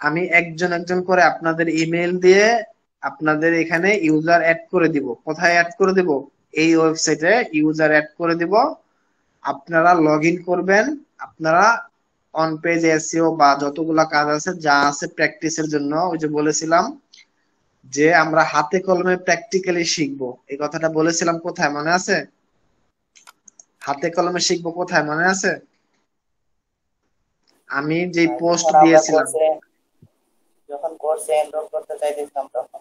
Speaker 1: আমি একজন একজন করে আপনাদের ইমেইল দিয়ে আপনাদের এখানে ইউজার অ্যাড করে দিব। কোথায় অ্যাড করে দিব? এই ওয়েবসাইটে ইউজার অ্যাড করে দিব। আপনারা লগ ইন করবেন। আপনারা অন পেজ এসইও বা যতগুলা কাজ আছে, যা আছে প্র্যাকটিসের জন্য, ওই যে বলেছিলাম যে আমরা হাতে কলমে প্র্যাকটিক্যালি শিখবো, এই কথাটা বলেছিলাম, কোথায় মনে আছে? হাতে কলমে শিখবো কোথায় মনে আছে? আমি যে পোস্ট
Speaker 3: যখন আমরা
Speaker 1: দিয়েছিলাম,
Speaker 3: কোর্সে এনরোল করতে চাইতেছিলাম তখন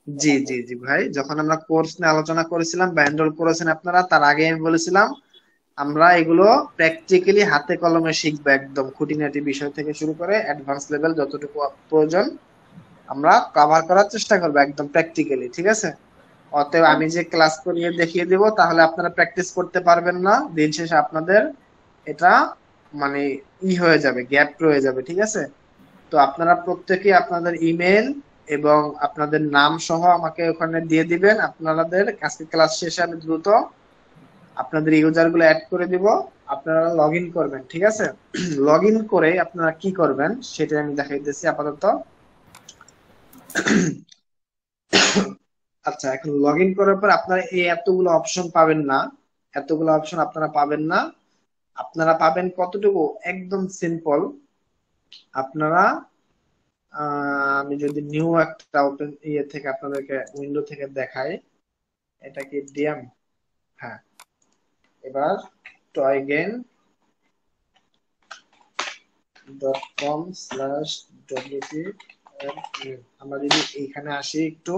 Speaker 1: জি
Speaker 3: তখন
Speaker 1: জি জি ভাই, যখন আমরা কোর্স নিয়ে আলোচনা করেছিলাম বা এনরোল করেছেন আপনারা, তার আগে আমি বলেছিলাম আমরা এগুলো প্র্যাকটিক্যালি হাতে কলমে শিখবো, একদম খুঁটিনাটি বিষয় থেকে শুরু করে অ্যাডভান্স লেভেল যতটুকু প্রয়োজন আমরা কভার করার চেষ্টা করবো একদম প্র্যাকটিক্যালি, ঠিক আছে? অতএব আমি যে ক্লাস করিয়ে দেখিয়ে দেব তাহলে আপনারা প্র্যাকটিস করতে পারবেন না, দিন শেষে আপনাদের এটা মানে হয়ে যাবে, গ্যাপ রয়ে যাবে, ঠিক আছে? তো আপনারা প্রত্যেকে আপনাদের ইমেল এবং আপনাদের নাম সহ আমাকে ওখানে দিয়ে দিবেন। আপনাদের আজকে ক্লাস শেষে আমি দ্রুত আপনাদের ইউজার গুলো অ্যাড করে দিব, আপনারা লগ ইন করবেন, ঠিক আছে? লগ ইন করে আপনারা কি করবেন সেটা আমি দেখাইতেছি আপাতত। আচ্ছা, এখন লগ ইন করার পর আপনারা এই এতগুলো অপশন পাবেন না, এতগুলো অপশন আপনারা পাবেন না। আপনারা পাবেন কতটুকু, একদম সিম্পল। আপনারা আমি যদি নিউ একটা ওপেন থেকে আপনাদেরকে উইন্ডো থেকে দেখাই, এটা কি ডিএম? হ্যাঁ, এবার toygain.com/wp আমরা যদি এইখানে আসি একটু,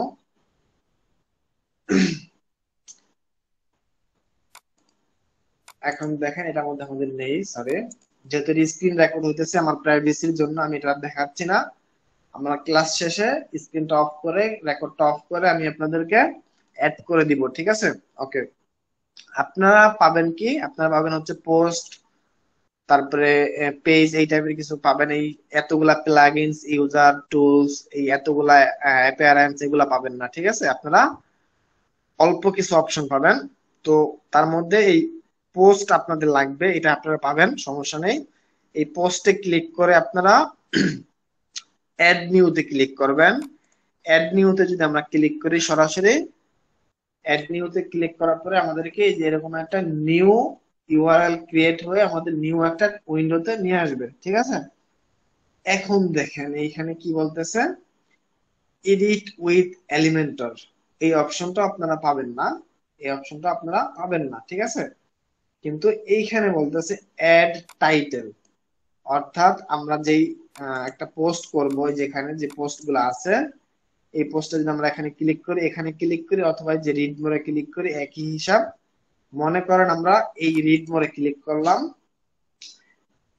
Speaker 1: এখন দেখেন এটার মধ্যে আমাদের নেই, সরি, যেহেতু স্ক্রিন রেকর্ড হইতেছে আমার প্রাইভেসির জন্য আমি এটা দেখাচ্ছি না। আমরা ক্লাস শেষে স্ক্রিনটা অফ করে, রেকর্ডটা অফ করে আমি আপনাদেরকে অ্যাড করে দিব, ঠিক আছে? ওকে, আপনারা পাবেন কি, আপনারা পাবেন হচ্ছে পোস্ট, তারপরে পেজ, এই টাইপের কিছু পাবেন। এই এতগুলা প্লাগইনস, ইউজার টুলস, এই এতগুলা অ্যাপিয়ারেন্স, এগুলা পাবেন না, ঠিক আছে? আপনারা অল্প কিছু অপশন পাবেন। তো তার মধ্যে এই পোস্ট আপনাদের লাগবে, এটা আপনারা পাবেন, সমস্যা নেই। এই পোস্টে ক্লিক করে আপনারা অ্যাড নিউতে ক্লিক করবেন। অ্যাড নিউতে যদি আমরা ক্লিক করি, সরাসরি অ্যাড নিউতে ক্লিক করার পরে আমাদেরকে এই যে এরকম একটা নিউ ইউআরএল ক্রিয়েট হয়ে আমাদের নিউ একটা উইন্ডোতে নিয়ে আসবে, ঠিক আছে? এখন দেখেন এইখানে কি বলতেছে, এডিট উইথ এলিমেন্টর। এই অপশনটা আপনারা পাবেন না, এই অপশনটা আপনারা পাবেন না, ঠিক আছে? কিন্তু এইখানে বলতেছে অ্যাড টাইটেল, অর্থাৎ আমরা যেই একটা পোস্ট করব, যেখানে যে পোস্ট গুলো আছে, এই পোস্টে যদি আমরা এখানে ক্লিক করি, এখানে ক্লিক করি, অথবা যে রিড মোরে ক্লিক করি, একই হিসাব। মনে করেন আমরা এই রিড মোরে ক্লিক করলাম।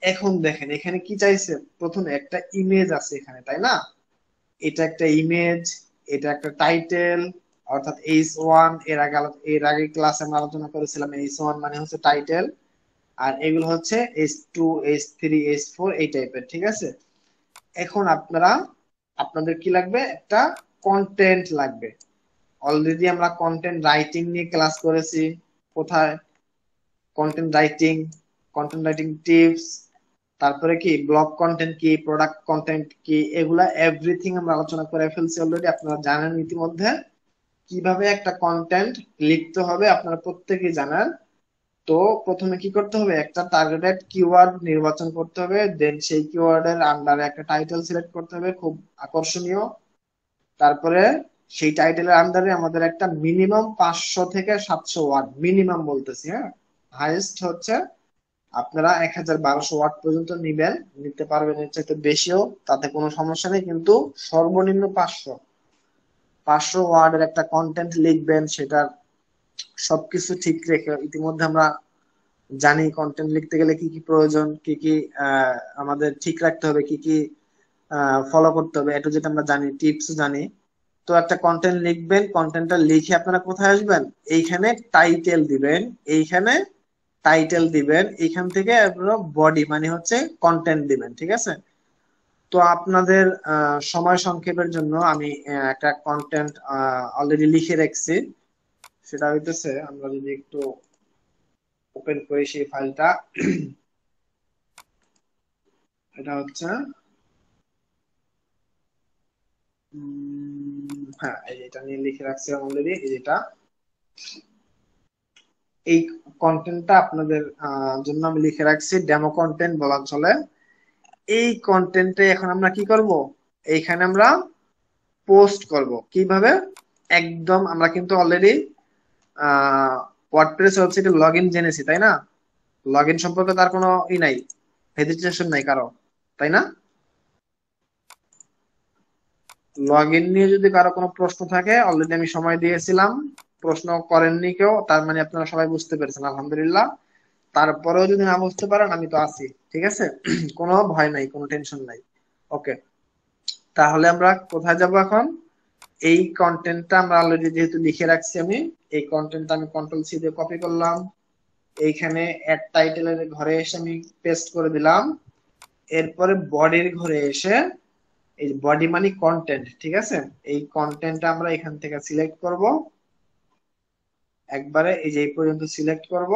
Speaker 1: এখন দেখেন এখানে কি চাইছে, প্রথমে একটা ইমেজ আছে এখানে, তাই না? এটা একটা ইমেজ, এটা একটা টাইটেল, অর্থাৎ H1। এর আগে ক্লাসে আমরা আলোচনা করেছিলাম H1 মানে হচ্ছে টাইটেল, আর এগুলো হচ্ছে H2, H3, H4 এই টাইপের, ঠিক আছে? এখন আপনাদের কি লাগবে, একটা কন্টেন্ট লাগবে। অলরেডি আমরা কন্টেন্ট রাইটিং নিয়ে ক্লাস করেছি। কোথায়? কন্টেন্ট রাইটিং টিপস, তারপরে কি ব্লগ কন্টেন্ট কি, প্রোডাক্ট কন্টেন্ট কি, এগুলা এভরিথিং আমরা আলোচনা করে ফেলছি অলরেডি। আপনারা জানেন ইতিমধ্যে কিভাবে একটা কন্টেন্ট লিখতে হবে, আপনারা প্রত্যেকেই জানেন। তো প্রথমে কি করতে হবে, একটা টার্গেটেড কিওয়ার্ড নির্বাচন করতে হবে, দেন সেই কিওয়ার্ডের আন্ডারে একটা টাইটেল সিলেক্ট করতে হবে খুব আকর্ষণীয়। তারপরে সেই টাইটেলের আন্ডারে আমাদের একটা মিনিমাম 500 থেকে 700 ওয়ার্ড, মিনিমাম বলতেছি, হ্যাঁ, হাইয়েস্ট হচ্ছে আপনারা 1000-1200 ওয়াট পর্যন্ত নিতে পারবেন, এর চাইতে বেশিও তাতে কোনো সমস্যা নেই, কিন্তু সর্বনিম্ন 500 ওয়ার্ডের একটা কন্টেন্ট লিখবেন। সেটার সবকিছু ঠিক রেখে, ইতিমধ্যে আমরা জানি কন্টেন্ট লিখতে গেলে কি কি প্রয়োজন, কি কি আমাদের ঠিক রাখতে হবে, কি কি ফলো করতে হবে, এটা যেটা আমরা জানি, টিপস জানি। তো একটা কন্টেন্ট লিখবেন, কন্টেন্টটা লিখে আপনারা কোথায় আসবেন, এইখানে টাইটেল দিবেন, এইখানে টাইটেল দিবেন, এইখান থেকে আপনারা বডি মানে হচ্ছে কন্টেন্ট দিবেন, ঠিক আছে? তো আপনাদের সময় সংক্ষেপের জন্য আমি একটা কন্টেন্ট অলরেডি লিখে রাখছি। সেটা হইতেছে, আমরা যদি একটু ওপেন করি সেই ফাইলটা, এটা হচ্ছে হ্যাঁ, এই যে এটা নিয়ে লিখে রাখছি অলরেডি, এটা এই কন্টেন্টটা আপনাদের জন্য আমি লিখে রাখছি, ডেমো কন্টেন্ট বলা চলে। এই কন্টেন্টে এখন আমরা কি করব, এইখানে আমরা পোস্ট করব। কিভাবে? একদম আমরা কিন্তু অলরেডি ওয়ার্ডপ্রেস ওয়েবসাইটে লগ ইন জেনেছি, তাই না? লগ ইন সম্পর্কে তার কোনো নাই, হেজিটেশন নাই কারো, তাই না? লগ ইন নিয়ে যদি কারো কোনো প্রশ্ন থাকে, অলরেডি আমি সময় দিয়েছিলাম, প্রশ্ন করেননি কেউ, তার মানে আপনারা সবাই বুঝতে পেরেছেন, আলহামদুলিল্লাহ। তারপরেও যদি না বুঝতে পারেন, আমি তো আছি, ঠিক আছে? কোনো ভয় নাই, কোনো টেনশন নাই। ওকে, তাহলে আমরা কোথায় যাব এখন? এই কন্টেন্টটা আমরা অলরেডি যেহেতু লিখে রাখছি, আমি এই কন্টেন্টটা আমি কন্ট্রোল সি দিয়ে কপি করলাম, এইখানে অ্যাড টাইটেলের ঘরে এসে আমি পেস্ট করে দিলাম। এরপরে বডির ঘরে এসে, এই বডি মানে কন্টেন্ট, ঠিক আছে? এই কন্টেন্টটা আমরা এখান থেকে সিলেক্ট করব, একবারে এই যে এই পর্যন্ত সিলেক্ট করব।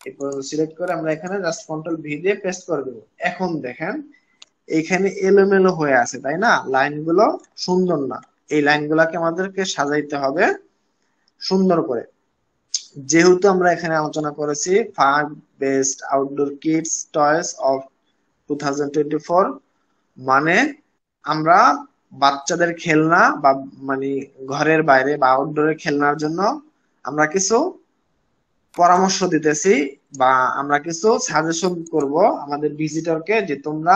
Speaker 1: এই পর্যন্ত সিলেক্ট করে আমরা এখানে জাস্ট কন্ট্রোল ভি দিয়ে পেস্ট করে দেবো। এখন দেখেন এইখানে এলোমেলো হয়ে আছে, তাই না? লাইনগুলো সুন্দর না। এই লাইনগুলোকে আমাদেরকে সাজাইতে হবে সুন্দর করে। যেহেতু আমরা এখানে আলোচনা করেছি five best outdoor kids toys of 2024, মানে আমরা বাচ্চাদের খেলনা বা মানে ঘরের বাইরে বা আউটডোরের খেলনার জন্য আমরা কিছু পরামর্শ দিতেছি, বা আমরা কিছু সাজেশন করব আমাদের ভিজিটরকে, যে তোমরা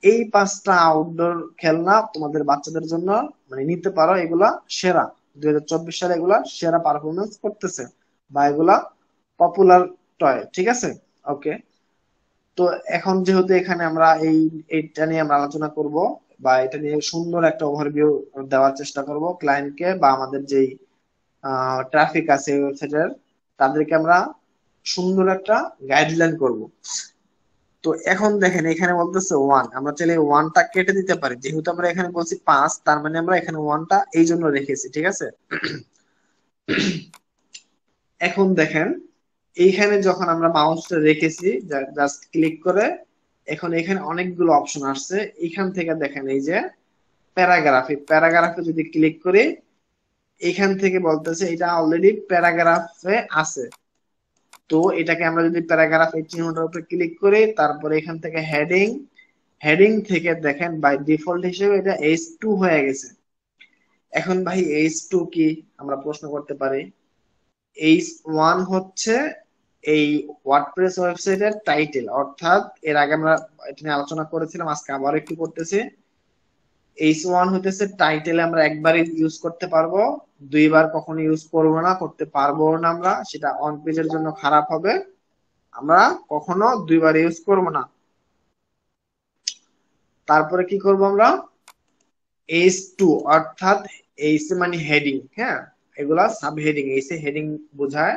Speaker 1: এই 5টা আউটডোর খেলনা তোমাদের বাচ্চাদের জন্য মানে নিতে পারো। এগুলা সেরা, 2024 সালে এগুলা সেরা পারফরমেন্স করতেছে, বা এগুলা পপুলার টয়, ঠিক আছে? ওকে, তো এখন যেহেতু এখানে আমরা এইটা নিয়ে আমরা আলোচনা করব, বা এটা নিয়ে সুন্দর একটা ওভারভিউ দেওয়ার চেষ্টা করব ক্লায়েন্টকে, বা আমাদের যেই ট্রাফিক আছে ওয়েবসাইটের, তাদেরকে আমরা সুন্দর একটা গাইডলাইন করব। তো এখন দেখেন এখানে বলতেছে ওয়ান, আমরা চাইলে ওয়ানটা কেটে দিতে পারি, যেহেতু আমরা এখানে বলছি 5, তার মানে আমরা এখানে ওয়ানটা এই জন্য রেখেছি, ঠিক আছে? এখন দেখেন এইখানে যখন আমরা মাউসটা রেখেছি, জাস্ট ক্লিক করে, এখন এখানে অনেকগুলো অপশন আসছে। এখান থেকে দেখেন এই যে প্যারাগ্রাফে, প্যারাগ্রাফে যদি ক্লিক করি, এখান থেকে বলতেছে এটা অলরেডি প্যারাগ্রাফে আছে। তো এটাকে আমরা যদি প্যারাগ্রাফ এই চিহ্নটার উপরে ক্লিক করি, তারপরে এখান থেকে হেডিং, হেডিং থেকে দেখেন বাই ডিফল্ট হিসেবে এটা H2 হয়ে গেছে। এখন ভাই H2 কি, আমরা প্রশ্ন করতে পারি। H1 হচ্ছে এই ওয়ার্ডপ্রেস ওয়েবসাইটের টাইটেল, অর্থাৎ এর আগে আমরা এটা নিয়ে আলোচনা করেছিলাম, আজকে আবার একটু করতেছি। H1 হতেছে টাইটেল, আমরা একবারই ইউজ করতে পারবো, দুইবার কখনো ইউজ করবো না, করতে পারবো না আমরা, সেটা অন পেজের জন্য খারাপ হবে, আমরা কখনো দুইবার ইউজ করব না। তারপরে কি করব আমরা, H2, অর্থাৎ H মানে হেডিং, হ্যাঁ, এগুলা সাব হেডিং, H এ হেডিং বোঝায়।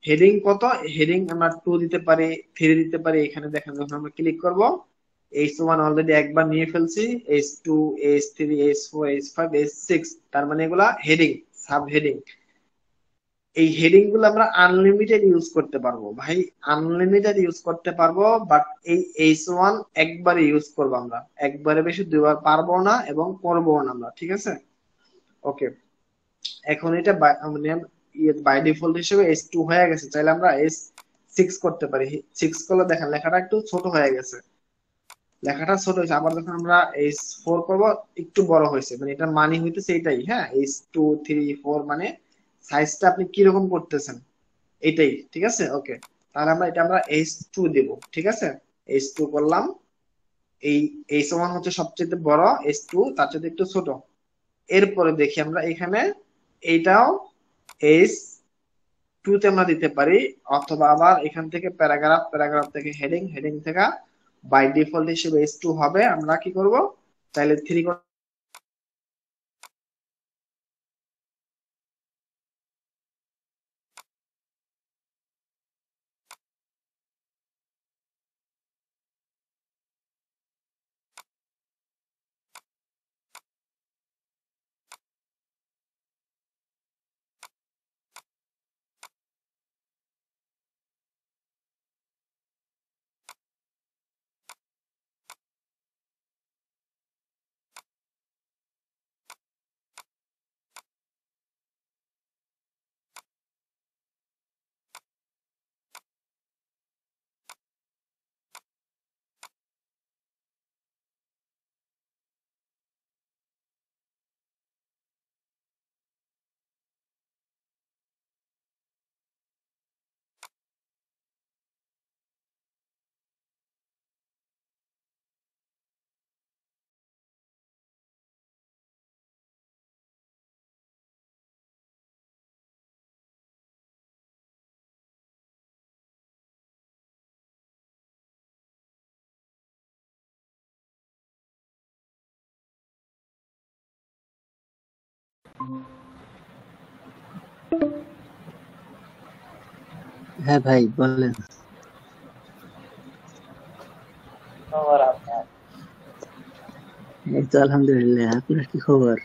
Speaker 1: হেডিং কত, হেডিং আমরা 2 দিতে পারি, 3 দিতে পারি। এখানে দেখেন যখন আমরা ক্লিক করব, H1 অলরেডি একবার নিয়ে ফেলছি, H2, H3, H4, H5, H6, তার মানে এগুলা হেডিং, সাব হেডিং। এই হেডিং গুলো আমরা আনলিমিটেড ইউজ করতে পারবো ভাই, আনলিমিটেড ইউজ করতে পারবো, বাট এই H1 একবারে ইউজ করবো আমরা, একবারে বেশি দুইবার পারবো না এবং করবো না আমরা, ঠিক আছে? ওকে, এখন এটা মানে বাই ডিফল্ট হিসেবে H2 হয়ে গেছে, চাইলে আমরা H6 করতে পারি। 6 করলে দেখেন লেখাটা একটু ছোট হয়ে গেছে, লেখাটা ছোট হয়েছে। আবার যখন আমরা H4 করবো, একটু বড় হয়েছে, মানে এটা মানে হইতেছে এটাই, হ্যাঁ, H2, 3, 4 মানে সাইজটা আপনি কিরকম করতেছেন এটাই, ঠিক আছে? ওকে, তাহলে আমরা H2 দেব, ঠিক আছে? H2 করলাম। এই H1 হচ্ছে সবচেয়ে বড়, H2 তার চেয়ে একটু ছোট। এরপরে দেখি আমরা এখানে এইটাও H2 তে আমরা দিতে পারি, অথবা আবার এখান থেকে প্যারাগ্রাফ, প্যারাগ্রাফ থেকে হেডিং, হেডিং থেকে বাই ডিফল্ট হিসেবে H2 হবে। আমরা কি করব, চাইলে 3
Speaker 4: হ্যাঁ ভাই বলেন।
Speaker 3: খবর আপনার?
Speaker 4: এই তো আলহামদুলিল্লাহ, আপনার কি খবর?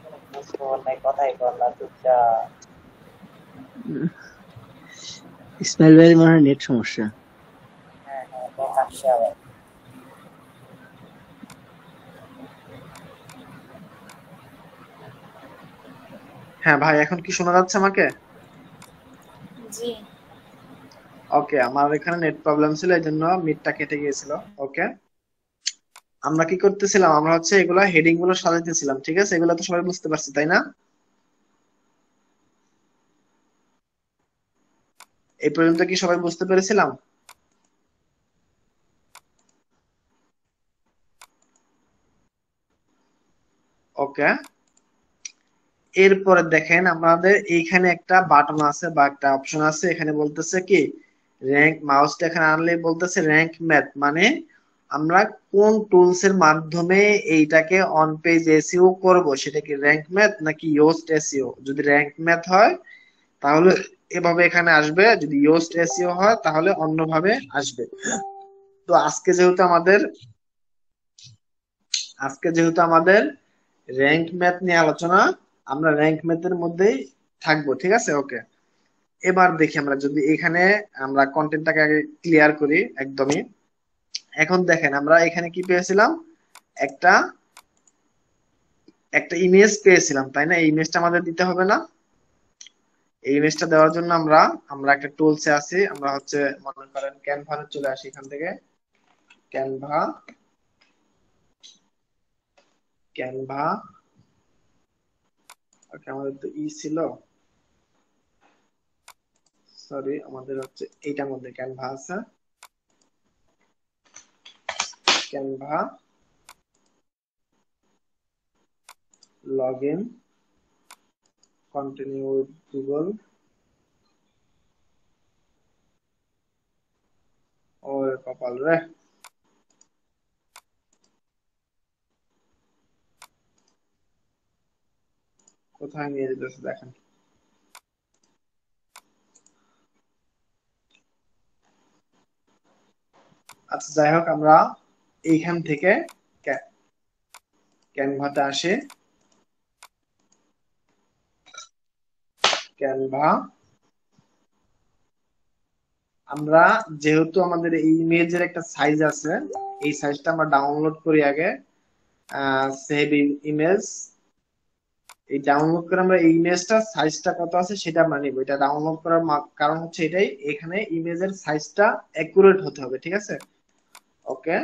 Speaker 3: কোনো খোঁজ খবর নাই, কথাই কর না, চুপচাপ।
Speaker 4: ইসমাইল ভাইয়ের মনে হয় নেট সমস্যা।
Speaker 3: হ্যাঁ হ্যাঁ, দেখাচ্ছে আবার।
Speaker 1: হ্যাঁ ভাই, এখন কি শোনা যাচ্ছে আমাকে?
Speaker 2: জি।
Speaker 1: ওকে, আমার এখানে নেট প্রবলেম ছিল, এই জন্য মিটটা কেটে গিয়েছিল। ওকে, আমরা কি করতেছিলাম, আমরা হচ্ছে এগুলা হেডিং গুলো সাজাইতেছিলাম, ঠিক আছে? এগুলো তো সবাই বুঝতে পারছি, তাই না? এই পর্যন্ত কি সবাই বুঝতে পেরেছিলাম? ওকে, এরপরে দেখেন আমাদের এইখানে একটা বাটন আছে বা একটা অপশন আছে, এখানে বলতেছে কি র্যাঙ্ক, মাউসটা এখানে আনলে বলতেছে র্যাঙ্ক ম্যাথ, মানে আমরা কোন টুলস এর মাধ্যমে এইটাকে অন পেজ এসইও করব, সেটা কি র্যাঙ্ক ম্যাথ নাকি ইয়োস্ট এসইও। যদি র্যাঙ্ক ম্যাথ হয় তাহলে এভাবে এখানে আসবে, যদি ইয়োস্ট এসইও হয় তাহলে অন্যভাবে আসবে। তো আজকে যেহেতু আমাদের র্যাঙ্ক ম্যাথ নিয়ে আলোচনা, আমরা র্যাঙ্ক ম্যাথের মধ্যেই থাকবো, ঠিক আছে? ওকে, এবার দেখি আমরা যদি এখানে আমরা কন্টেন্টটাকে আগে ক্লিয়ার করি একদমই। এখন দেখেন আমরা এখানে কি পেয়েছিলাম, একটা একটা ইমেজ পেয়েছিলাম, তাই না? এই ইমেজটা আমাদের দিতে হবে না? এই ইমেজটা দেওয়ার জন্য আমরা আমরা একটা টুলসে আছি, আমরা হচ্ছে মনে করেন ক্যানভাতে চলে আসি, এখান থেকে ক্যানভা, ক্যানভা। ওকে, আমাদের তো ই ছিল, সরি, আমাদের হচ্ছে এইটার মধ্যে ক্যানভা আছে, Canva log in, continue with Google. ওরে কপাল রে, কোথায় নিয়ে যেতেছে দেখেন। আচ্ছা যাই হোক, আমরা এইখান থেকে ক্যানভাতে আসি, ক্যানভা। আমরা যেহেতু আমাদের এই ইমেজের একটা সাইজ আছে, এই সাইজটা আমরা ডাউনলোড করি আগে, সেভ ইমেজ। এই ডাউনলোড করে আমরা এই ইমেজটার সাইজটা কত আছে সেটা আমরা নিব। এটা ডাউনলোড করার কারণ হচ্ছে এটাই, এখানে ইমেজের সাইজটা অ্যাকুরেট হতে হবে, ঠিক আছে? ওকে,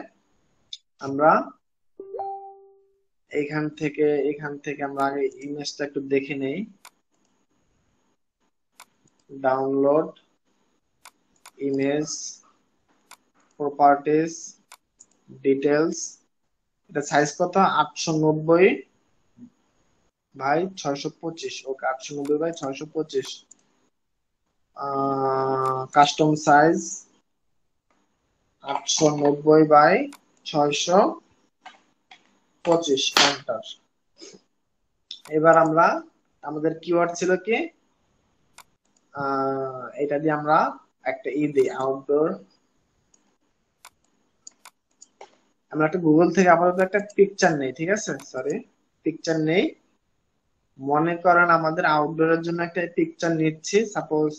Speaker 1: আমরা এখান থেকে আমরা আগে ইমেজটা একটু দেখে নেই। Download image, properties, details. এটা সাইজ কত? 890 by 625। Okay, 890 by 625। Custom size 890 by 625, enter. এবার আমরা আমাদের কিওয়ার্ড ছিল কি, এটা দিয়ে আমরা একটা দিই, আউটডোর। আমরা একটা গুগল থেকে আপাতত একটা পিকচার নেই, ঠিক আছে? সরি, পিকচার নেই। মনে করেন আমাদের আউটডোরের জন্য একটা পিকচার নিচ্ছি, সাপোজ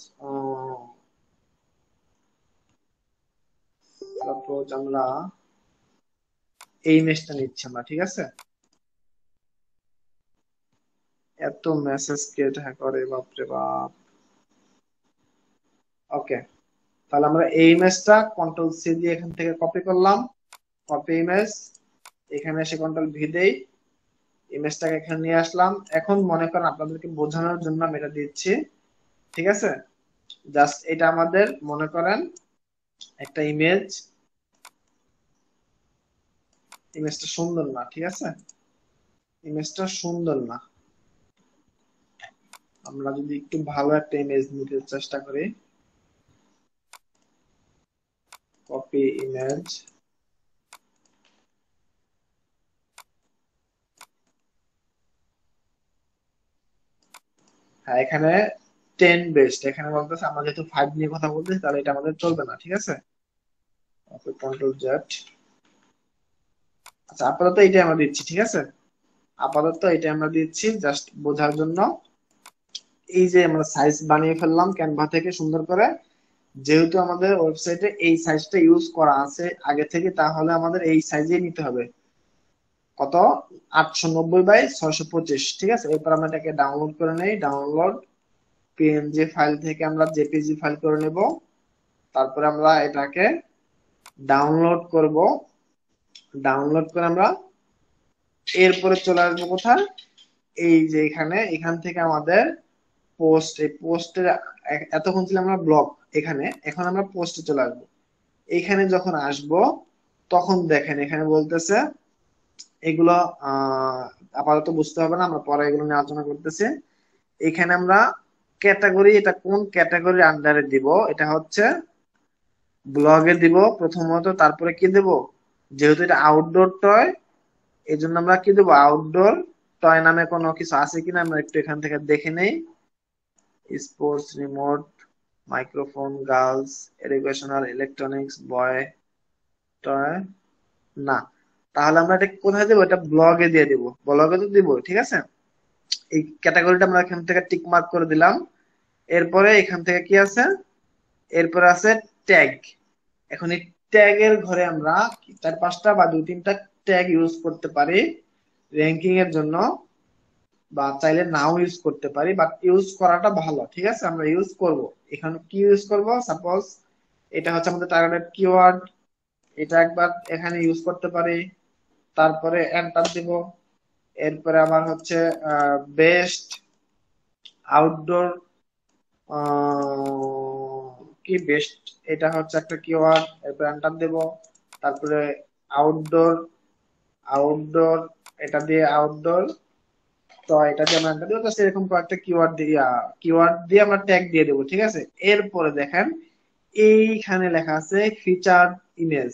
Speaker 1: আমরা এই ইমেজটা নিচ্ছি আমরা, ঠিক আছে? এত মেসেজ কে করে, বাপরে বাপ। ওকে, তাহলে আমরা এই ইমেজটা কন্ট্রোল সি দিয়ে এখান থেকে কপি করলাম, কপি ইমেজ। এখানে এসে কন্ট্রোল ভি দেই, ইমেজটাকে এখানে নিয়ে আসলাম। এখন মনে করেন আপনাদেরকে বোঝানোর জন্য আমি এটা দিচ্ছি, ঠিক আছে? জাস্ট এটা আমাদের মনে করেন একটা ইমেজ, ইমেজটা সুন্দর না, ঠিক আছে? ইমেজটা সুন্দর না। আমরা যদি একটু ভালো একটা ইমেজ নিতে চেষ্টা করি, কপি ইমেজ, হ্যাঁ, এখানে 10 বেস্ট, এখানে বলতেছে আমরা যেহেতু 5 নিয়ে কথা বলতেছি তাহলে এটা আমাদের চলবে না, ঠিক আছে। Control Z. আচ্ছা, আপাতত এইটাই আমরা দিচ্ছি, ঠিক আছে। আপাতত এটা আমরা দিচ্ছি জাস্ট বোঝার জন্য। এই যে আমরা সাইজ বানিয়ে ফেললাম ক্যানভা থেকে সুন্দর করে, যেহেতু আমাদের ওয়েবসাইটে এই সাইজটা ইউজ করা আছে আগে থেকে, তাহলে আমাদের এই সাইজেই নিতে হবে। কত? 890 বাই 625, ঠিক আছে। এরপর আমরা এটাকে ডাউনলোড করে নেই, ডাউনলোড পিএনজি ফাইল থেকে আমরা জেপিজি ফাইল করে নেব। তারপরে আমরা এটাকে ডাউনলোড করব, ডাউনলোড করে আমরা এরপরে চলে আসবো কোথায়, এই যে এখান থেকে আমাদের পোস্ট, এই পোস্টের এতক্ষণ ছিল আমরা ব্লগ, এখানে এখন আমরা পোস্টে চলে আসবো। এখানে যখন আসব তখন দেখেন এখানে বলতেছে এগুলো আপাতত বুঝতে হবে না, আমরা পরে এগুলো নিয়ে আলোচনা করতেছি। এখানে আমরা ক্যাটাগরি, এটা কোন ক্যাটাগরির আন্ডারে দিব, এটা হচ্ছে ব্লগে দিব প্রথমত। তারপরে কি দেব, যেহেতু এটা আউটডোর টয়, এই জন্য আমরা কি দেবো, আউটডোর টয় নামে কোনো কিছু আছে কিনা আমরা একটু এখান থেকে দেখে নেই। Sports, remote, microphone, girls, educational, electronics, boy toy, না। তাহলে আমরা এটা কোথায় দেবো, এটা ব্লগে দিয়ে দিব, ব্লগে তো দিব, ঠিক আছে। এই ক্যাটাগরিটা আমরা এখান থেকে টিক মার্ক করে দিলাম। এরপরে এখান থেকে কি আছে, এরপরে আছে ট্যাগ। এখন এই ট্যাগের ঘরে আমরা 4-5টা বা 2-3টা ট্যাগ ইউজ করতে পারি র্যাঙ্কিং এর জন্য, বা চাইলে নাও ইউজ করতে পারি, বাট ইউজ করাটা ভালো, ঠিক আছে। আমরা ইউজ করব, এখানে কি ইউজ করব, সাপোজ এটা হচ্ছে আমাদের টার্গেটেড কিওয়ার্ড, এটা একবার এখানে ইউজ করতে পারি। তারপরে এন্টার দিব। এরপরে আবার হচ্ছে বেস্ট আউটডোর, কি বেস্ট, এটা হচ্ছে একটা কিওয়ার্ড, এরপর এন্টার দেব। তারপরে আউটডোর, আউটডোর, এটা দিয়ে আউটডোর, তো এটা দিয়ে আমরা এন্টার দেবো। তো সেরকম কয়েকটা কিওয়ার্ড দিয়ে আমরা ট্যাগ দিয়ে দেবো, ঠিক আছে। এরপরে দেখেন এইখানে লেখা আছে ফিচার্ড ইমেজ।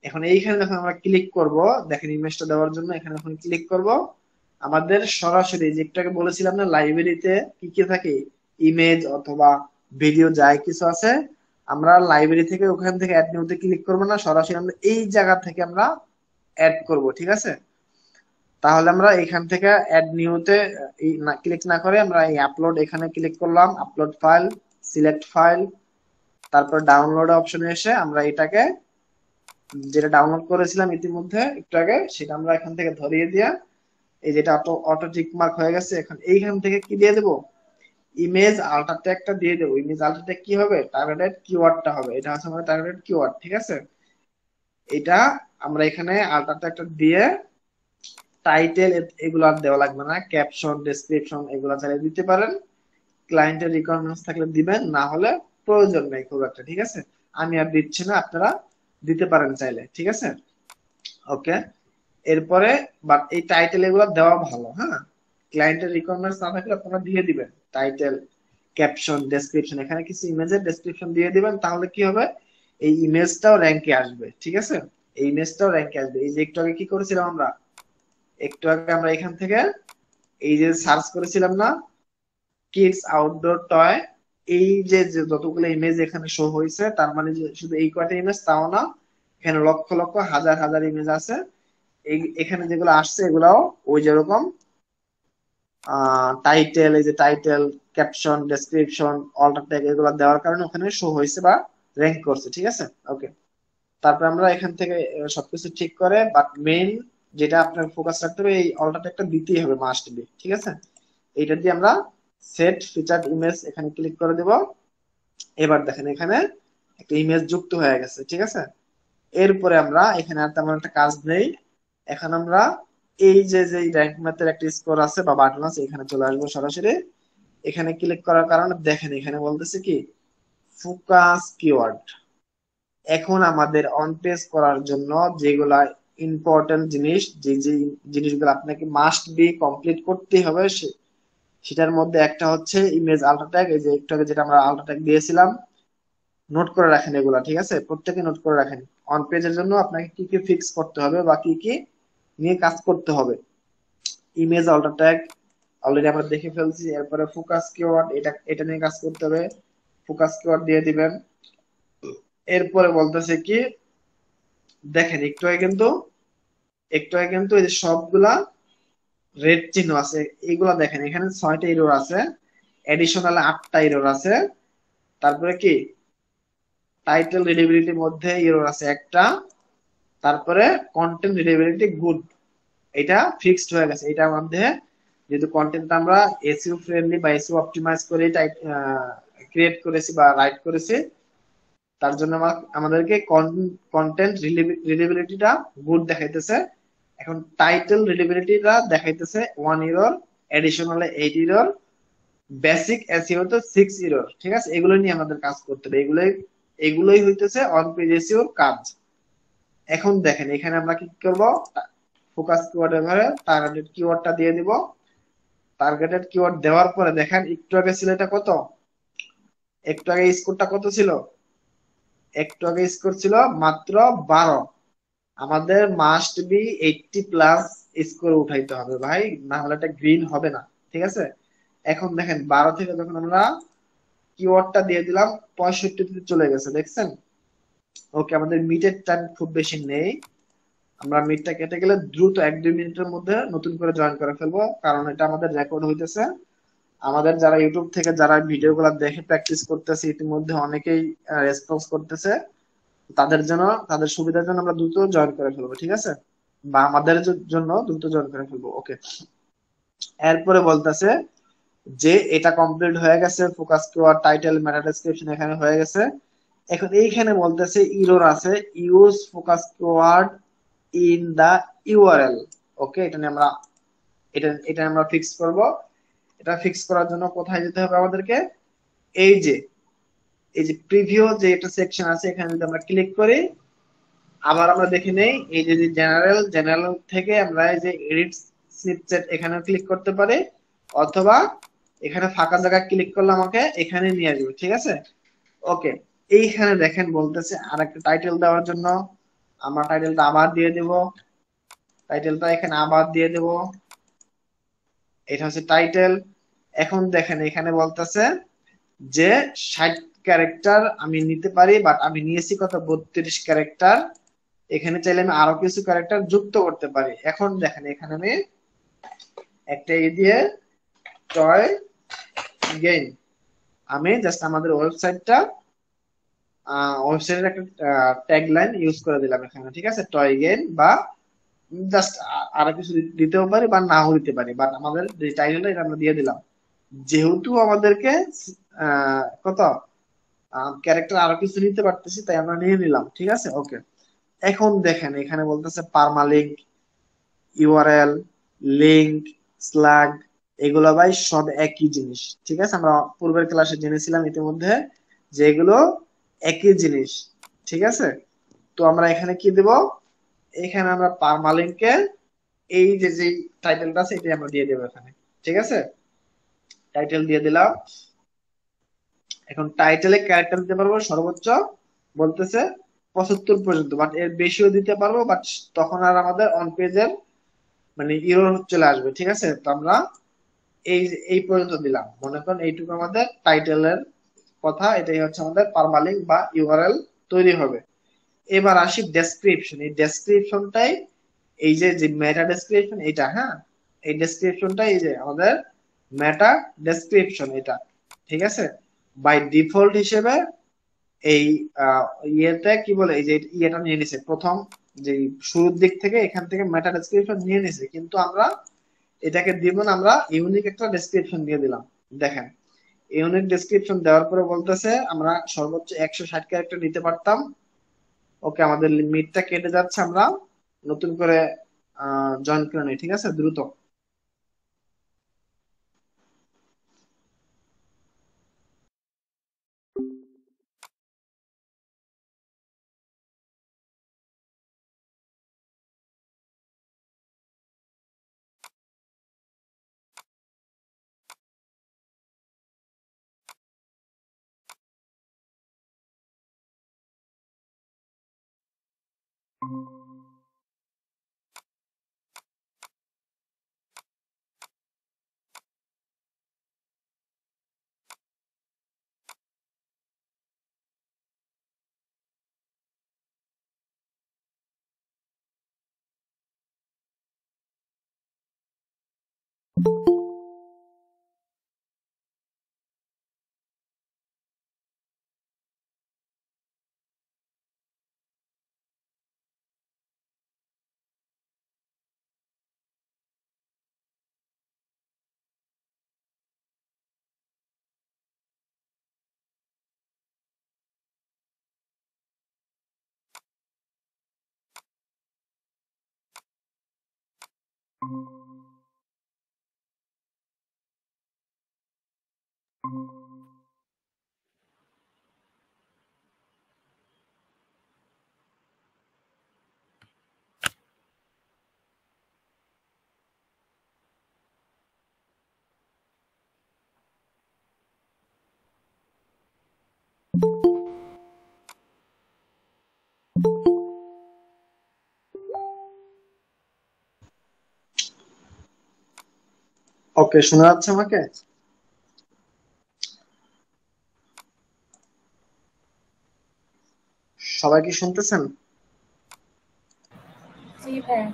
Speaker 1: এখন এইখানে যখন আমরা ক্লিক করব, দেখেন ইমেজটা দেওয়ার জন্য এখানে যখন ক্লিক করব, আমাদের সরাসরি যেটাকে বলেছিলাম না লাইব্রেরিতে কি কি থাকে, ইমেজ অথবা ভিডিও যাই কিছু আছে, আমরা লাইব্রেরি থেকে ওখান থেকে অ্যাড নিউতে ক্লিক করব না, সরাসরি আমরা এই জায়গা থেকে আমরা অ্যাড করব, ঠিক আছে। তাহলে আমরা এখান থেকে অ্যাড নিউতে ক্লিক না করে আমরা এই আপলোড এখানে ক্লিক করলাম, আপলোড ফাইল, সিলেক্ট ফাইল, তারপর ডাউনলোড অপশনে এসে আমরা এটাকে যেটা ডাউনলোড করেছিলাম ইতিমধ্যে একটু আগে, সেটা আমরা এখান থেকে ধরিয়ে দিয়া, এই যেটা অটো টিক মার্ক হয়ে গেছে, এখন এইখান থেকে কি দিয়ে দেবো, ইমেজ আল্টার ট্যাগটা দিয়ে দেবো। ইমেজ আল্টার ট্যাগ কি হবে, টার্গেটেড কিওয়ার্ডটা হবে, এটা হচ্ছে আমাদের টার্গেটেড কিওয়ার্ড, ঠিক আছে। এটা আমরা এখানে আল্টার ট্যাগটা দিয়ে টাইটেল এগুলো আর দেওয়া লাগবে না, ক্যাপশন, ডেসক্রিপশন এগুলো চাইলে দিতে পারেন, ক্লায়েন্টের রিকোয়ারমেন্টস থাকলে দিবেন, না হলে প্রয়োজন নেই খুব একটা, ঠিক আছে। আমি আর দিচ্ছি না, আপনারা দিতে পারেন চাইলে, ঠিক আছে। ওকে, এরপরে বাট এই টাইটেল এগুলো দেওয়া ভালো, হ্যাঁ। ক্লায়েন্টের রিকোয়ারমেন্টস না থাকলে আপনারা দিয়ে দিবেন টাইটেল, ক্যাপশন, ডেসক্রিপশন, এখানে কিছু ইমেজের ডেসক্রিপশন দিয়ে দিবেন, তাহলে কি হবে, এই ইমেজটাও র্যাঙ্কে আসবে, ঠিক আছে। এই ইমেজটাও র্যাঙ্কে আসবে। এই যে একটু আগে কি করেছিলাম আমরা, একটু আগে আমরা এখান থেকে এই যে সার্চ করেছিলাম না কিডস আউটডোর টয়, এই যে যতগুলো ইমেজ এখানে শো হয়েছে, তার মানে যে শুধু এই কয়টা ইমেজ তাও না, এখানে লক্ষ লক্ষ হাজার হাজার ইমেজ আছে। এখানে যেগুলো আসছে এগুলাও ওই যেরকম টাইটেল, এই যে title, caption, description, alter tag এগুলো দেওয়ার কারণে ওখানে শো হয়েছে বা র্যাঙ্ক করছে, ঠিক আছে। ওকে, তারপর আমরা এখান থেকে সবকিছু ঠিক করে, বাট মেইন যেটা আপনার ফোকাস রাখতে হবে, এই অল্টার ট্যাগটা দিতেই হবে, মাস্ট বি, ঠিক আছে। এইটা দিয়ে আমরা সেট ফিচার্ড ইমেজ এখানে ক্লিক করে দেব। এবার দেখেন এখানে একটা ইমেজ যুক্ত হয়ে গেছে, ঠিক আছে। এরপরে আমরা এখানে আর তেমন একটা কাজ নেই, এখন আমরা এই যে যে র্যাঙ্ক ম্যাথের একটা স্কোর আছে বা বাটন আছে, এখানে চলে আসবো সরাসরি। এখানে ক্লিক করার কারণে দেখেন এখানে বলতেছে কি ফোকাস কিওয়ার্ড। এখন আমাদের অন পেজ করার জন্য যেগুলা ইম্পর্টেন্ট জিনিস, যে যে জিনিসগুলো আপনাকে মাস্ট বি কমপ্লিট করতে হবে, সেটার মধ্যে একটা হচ্ছে ইমেজ আল্টার ট্যাগ। এই যে একটু আগে যেটা আমরা আল্টার ট্যাগ দিয়েছিলাম, নোট করে রাখেন এগুলা, ঠিক আছে। প্রত্যেকে নোট করে রাখেন অন পেজের জন্য আপনাকে কি কি ফিক্স করতে হবে বা কি কি নিয়ে কাজ করতে হবে। ইমেজ আল্টার ট্যাগ, অলরেডি আমরা দেখে ফেলছি। এরপরে ফোকাস কিওয়ার্ড, এটা নিয়ে কাজ করতে হবে, ফোকাস কিওয়ার্ড দিয়ে দিবেন। এরপরে বলতেছে কি, দেখেন একটু আগে কিন্তু এই যে সবগুলা রেড চিহ্ন আছে, এগুলা দেখেন এখানে 6টা এরর আছে, এডিশনাল 8টা এরর আছে। তারপরে কি টাইটেল রিডেবিলিটির মধ্যে এরর আছে একটা, তারপরে কন্টেন্ট রিডেবিলিটি গুড, এটা ফিক্সড হয়ে গেছে। এটার মধ্যে যেহেতু কন্টেন্ট আমরা এসইও ফ্রেন্ডলি বা এসইও অপটিমাইজ করে টাইপ ক্রিয়েট করেছি বা রাইট করেছি, তার জন্য আমাদেরকে কন্টেন্ট রিডেবিলিটিটা গুড দেখাইতেছে। এখন টাইটেল রিডেবিলিটিটা দেখাইতেছে 1 error, additional 8 error, basic SEO তো 6 এরর। ঠিক আছে, এগুলো নিয়ে আমাদের কাজ করতে হবে, এগুলোই হইতেছে অন পেজ এসইওর কাজ। এখন দেখেন এখানে আমরা কি করব, ফোকাস কিওয়ার্ডের ঘরে টার্গেটেড কিওয়ার্ডটা দিয়ে দিব। টার্গেটেড কিওয়ার্ড দেওয়ার পরে দেখেন একটু আগে ছিল এটা কত, একটু আগে স্কোরটা কত ছিল, একটু আগে স্কোর ছিল মাত্র 12। আমাদের মাস্ট বি 80 প্লাস স্কোর উঠাইতে হবে ভাই, না হলে এটা গ্রিন হবে না। ঠিক আছে, এখন দেখেন 12 থেকে যখন আমরা কিওয়ার্ডটা দিয়ে দিলাম 65 তে চলে গেছে, দেখছেন। ওকে, আমাদের মিটের টাইম খুব বেশি নেই, আমরা মিটটা কেটে গেলে দ্রুত 1-2 মিনিটের মধ্যে নতুন করে জয়েন করে ফেলবো, কারণ এটা আমাদের রেকর্ড হইতেছে। আমাদের যারা ইউটিউব থেকে যারা ভিডিওগুলো দেখে প্র্যাকটিস করতেছে, ইতিমধ্যে অনেকেই রেসপন্স করতেছে, তাদের জন্য, তাদের সুবিধার জন্য আমরা দ্রুত জয়েন করে ফেলবো। ঠিক আছে, বা আমাদের জন্য দ্রুত জয়েন করে ফেলবো। ওকে, এরপরে বলতেছে যে এটা কমপ্লিট হয়ে গেছে, focus keyword, title, meta description এখানে হয়ে গেছে। এখন এইখানে বলতেছে ইরর আছে, use focus keyword in the URL. Okay, এটা আমরা ফিক্স করব। এটা ফিক্স করার জন্য কোথায় যেতে হবে আমাদেরকে, এই যে প্রিভিউ যে একটা সেকশন আছে, এখানে যদি আমরা ক্লিক করি, আবার আমরা দেখে নেই এই যে জেনারেল থেকে আমরা এই যে এডিট স্নিপচেট এখানে ক্লিক করতে পারি, অথবা এখানে ফাঁকা জায়গা ক্লিক করলে আমাকে এখানে নিয়ে আসবে। ঠিক আছে, ওকে, এইখানে দেখেন বলতেছে আরেকটা টাইটেল দেওয়ার জন্য, আমরা টাইটেলটা আবার দিয়ে দেব, টাইটেলটা এখানে আবার দিয়ে দেব, এটা হচ্ছে টাইটেল। এখন দেখেন এখানে বলতেছে যে 60 ক্যারেক্টার আমি নিতে পারি, বাট আমি নিয়েছি কত, 32 ক্যারেক্টার। এখানে চাইলে আমি আরো কিছু ক্যারেক্টার যুক্ত করতে পারি। এখন দেখেন এখানে আমি একটা দিয়ে টয় গেম, আমি জাস্ট আমাদের ওয়েবসাইটের একটা ট্যাগলাইন ইউজ করে দিলাম এখানে। ঠিক আছে, টয় গেম, বা জাস্ট আরো কিছু দিতেও পারি বা নাও দিতে পারি, বাট আমাদের যে টাইটেলটা এটা আমরা দিয়ে দিলাম। যেহেতু আমাদেরকে কত ক্যারেক্টার আরো কিছু নিতে পারতেছি, তাই আমরা নিয়ে নিলাম। ঠিক আছে, ওকে। এখন দেখেন এখানে বলতেছে পারমালিঙ্ক, ইউআরএল, লিঙ্ক, স্ল্যাগ, এগুলো ভাই সব একই জিনিস। ঠিক আছে, আমরা পূর্বের ক্লাসে জেনেছিলাম ইতিমধ্যে যে এগুলো একই জিনিস। ঠিক আছে, তো আমরা এখানে কি দেব, এখানে আমরা পারমালিঙ্কে এই যে টাইটেলটা আছে এটাই আমরা দিয়ে দেবো এখানে। ঠিক আছে, টাইটেল দিয়ে দিলাম। এখন টাইটেলে ক্যারেক্টার দিতে পারবো সর্বোচ্চ বলতেছে 75 পর্যন্ত, বাট এর বেশিও দিতে পারবো, বাট তখন আর আমাদের অন পেজের মানে ইরর চলে আসবে। ঠিক আছে, তো আমরা এই পর্যন্ত দিলাম, মনে করেন এইটুকু আমাদের টাইটেলের কথা, এটাই হচ্ছে আমাদের পারমালিঙ্ক বা ইউআরএল তৈরি হবে। এবার আসি ডেসক্রিপশন, এই ডেসক্রিপশনটাই এই যে মেটা ডেসক্রিপশন এটা, হ্যাঁ, এই ডেসক্রিপশনটা এই যে আমাদের মেটা ডেসক্রিপশন এটা। ঠিক আছে, বাই ডিফল্ট হিসেবে এই ইয়েতে কি বলে, এই যে ইয়েটা নিয়ে নিছে প্রথম, যে শুরুর দিক থেকে এখান থেকে মেটা ডেসক্রিপশন নিয়ে নিছে, কিন্তু আমরা এটাকে দিব না, আমরা ইউনিক একটা ডেসক্রিপশন দিয়ে দিলাম। দেখেন ইউনিক ডেসক্রিপশন দেওয়ার পরে বলতেছে আমরা সর্বোচ্চ 160 ক্যারেক্টার নিতে পারতাম। ওকে, আমাদের লিমিটটা কেটে যাচ্ছে, আমরা নতুন করে জয়েন করে নিই। ঠিক আছে, দ্রুত। ওকে, শোনা যাচ্ছে আমাকে? সবাই কি শুনতেছেন?
Speaker 2: জি ভাইয়া।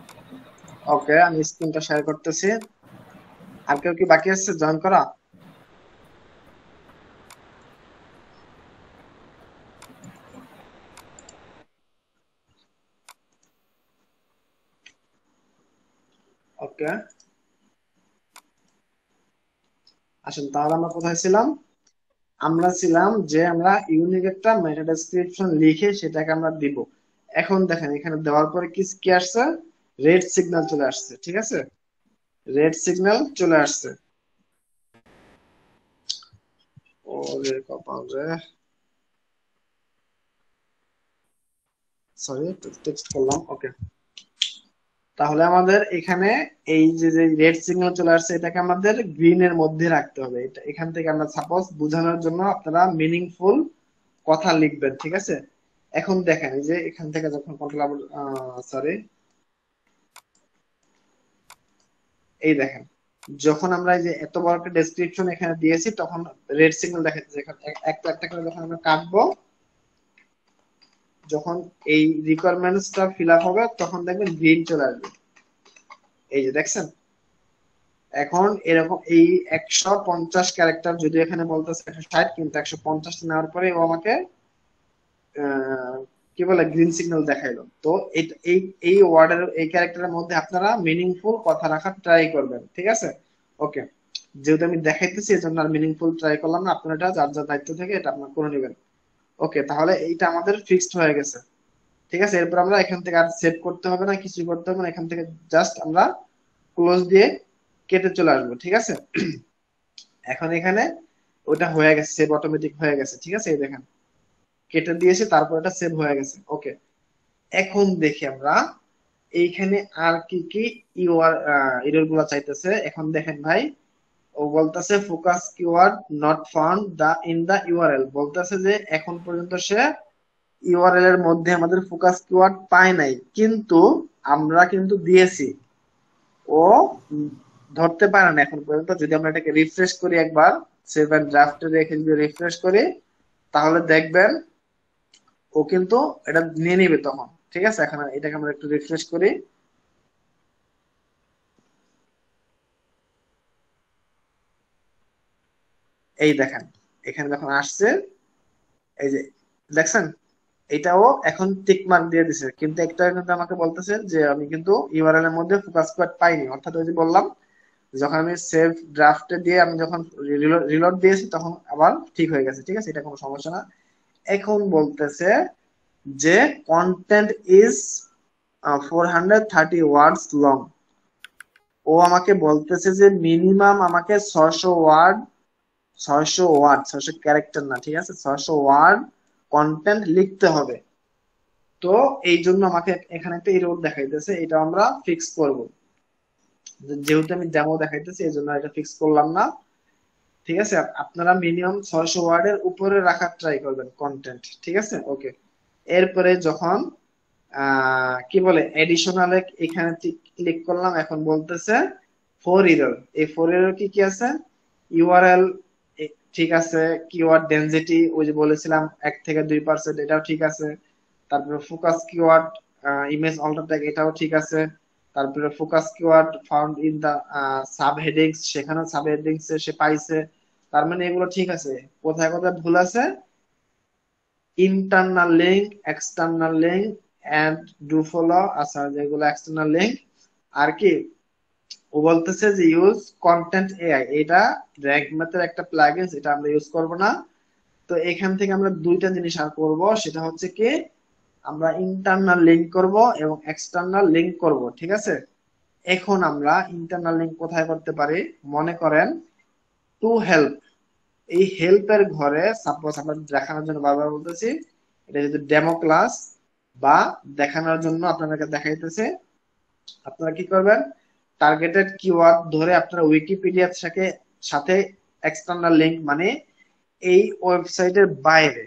Speaker 1: ওকে, আমি স্ক্রিনটা শেয়ার করতেছি। আর কেউ কি বাকি আছে জয়েন করা? ওকে, আসেন তাহলে আমরা কোথায় ছিলাম? আমরা ছিলাম যে আমরা ইউনিক একটা মেটা ডেসক্রিপশন লিখে সেটাকে আমরা দিব। এখন দেখেন এখানে দেওয়ার পরে কি কি আসছে? রেড সিগন্যাল চলে আসছে, ঠিক আছে? রেড সিগন্যাল চলে আসছে। ও রে কপাল রে, সরি টেক্সট করলাম। ওকে, তাহলে আমাদের এখানে এই যে যে রেড সিগন্যাল চলে আসছে এটাকে আমাদের গ্রিন এর মধ্যে রাখতে হবে। এটা এখান থেকে আমরা সাপোজ বোঝানোর জন্য আপনারা মিনিংফুল কথা লিখবেন, ঠিক আছে? এখন দেখেন এই যে এখান থেকে যখন কন্ট্রোল, সরি, এই দেখেন যখন আমরা এই যে এত বড় একটা ডেসক্রিপশন এখানে দিয়েছি তখন রেড সিগন্যাল দেখাচ্ছে। এখানে একটা একটা করে যখন আমরা কাটবো, যখন এই রিকোয়ারমেন্টসটা ফিল আপ হবে তখন দেখবেন গ্রিন চলে আসবে। এই যে দেখছেন, এখন এরকম এই 150 ক্যারেক্টার যদি এখানে বলতেছে 160, কিন্তু 150 নেওয়ার পরে ও আমাকে কি বলে গ্রিন সিগন্যাল দেখাইলো। তো এই এই ওয়ার্ডের এই ক্যারেক্টারের মধ্যে আপনারা মিনিংফুল কথা রাখার ট্রাই করবেন, ঠিক আছে? ওকে, যেহেতু আমি দেখাইতেছি এজন্য আর মিনিংফুল ট্রাই করলাম না, আপনারা এটা যার যার দায়িত্ব থেকে এটা আপনারা করে নেবেন। ওকে, তাহলে এইটা আমাদের ফিক্সড হয়ে গেছে, ঠিক আছে? এরপর আমরা এখান থেকে আর সেভ করতে হবে না, কিছু করতে হবে না, এখান থেকে জাস্ট আমরা ক্লোজ দিয়ে কেটে চলে আসবো, ঠিক আছে? এখন এখানে ওটা হয়ে গেছে, সেভ অটোমেটিক হয়ে গেছে, ঠিক আছে? এই দেখেন কেটে দিয়েছে, তারপর এটা সেভ হয়ে গেছে। ওকে, এখন দেখি আমরা এইখানে আর কি কি এরর গুলা চাইতেছে। এখন দেখেন ভাই, ও বলতেছে focus keyword not found the in the URL, বলতেছে যে এখন পর্যন্ত সে ইউআরএল এর মধ্যে আমাদের ফোকাস কিওয়ার্ড পায় নাই, কিন্তু আমরা কিন্তু দিয়েছি। ও ধরতে পারে না এখন পর্যন্ত। যদি আমরা এটাকে রিফ্রেশ করি একবার, সেভ এন্ড ড্রাফটে রেখে যদি রিফ্রেশ করি তাহলে দেখবেন ও কিন্তু এটা নিয়ে নিবে তখন, ঠিক আছে? এখন এটাকে আমরা একটু রিফ্রেশ করি। এই দেখেন এখানে যখন আসছে, এই যে দেখছেন এটাও এখন টিক মার্ক দিয়ে দিছে, কিন্তু একটা কিন্তু আমাকে বলতেছে যে আমি কিন্তু ইউআরএল এর মধ্যে ফোকাস কোড পাইনি। অর্থাৎ ওই যে বললাম যখন আমি সেভ ড্রাফটে দিয়ে আমি যখন রিলোড দিয়েছি তখন আবার ঠিক হয়ে গেছে, ঠিক আছে? এটা কোনো সমস্যা না। এখন বলতেছে যে কন্টেন্ট ইজ 430 ওয়ার্ডস লং। ও আমাকে বলতেছে যে মিনিমাম আমাকে 600 ওয়ার্ড, 600 ওয়ার্ড, 600 ক্যারেক্টার না, ঠিক আছে? 600 ওয়ার্ড কন্টেন্ট লিখতে হবে। তো এই জন্য আমাকে এখানে একটা এরর দেখাইতেছে, এটা আমরা ফিক্স করব। যেহেতু আমি ডেমো দেখাইতেছি এই জন্য এটা ফিক্স করলাম না, ঠিক আছে? আপনারা মিনিমাম 600 ওয়ার্ডের উপরে রাখার ট্রাই করবেন কন্টেন্ট, ঠিক আছে? ওকে, এরপরে যখন কি বলে এডিশনাল এখানে ক্লিক করলাম, এখন বলতেছে ফোর এরর। এই ফোর এরর কি কি আছে? ইউআরএল ঠিক আছে, কিওয়ার্ড ডেনসিটি ওই যে বলেছিলাম 1 থেকে 2%, এটাও ঠিক আছে। তারপরে focus keyword, image alter tag, এটাও ঠিক আছে। তারপরে focus keyword found in the sub headings, সেখানে সাব হেডিংস সে পাইছে, তার মানে এগুলো ঠিক আছে। কোথায় কোথায় ভুল আছে? Internal link, external link and do follow, আচ্ছা যেগুলো এক্সটার্নাল লিঙ্ক। আর কি ও বলতেছে যে ইউজ কন্টেন্ট এআই, এটা র্যাঙ্ক ম্যাথের একটা প্লাগইনস, এটা আমরা ইউজ করব না। তো এখান থেকে আমরা দুইটা জিনিস আর করব, সেটা হচ্ছে কি আমরা ইন্টারনাল লিঙ্ক করব এবং এক্সটার্নাল লিঙ্ক করব, ঠিক আছে। এখন আমরা ইন্টারনাল লিঙ্ক কোথায় করতে পারি? মনে করেন টু হেল্প, এই হেল্পের ঘরে সাপোজ আমরা দেখানোর জন্য বারবার বলতেছি, এটা যদি ডেমো ক্লাস বা দেখানোর জন্য আপনাদেরকে দেখাইতেছে, আপনারা কি করবেন? টার্গেটেড কিওয়ার্ড ধরে আপনারা উইকিপিডিয়ার সাথে এক্সটার্নাল লিঙ্ক মানে এই ওয়েবসাইটের বাইরে,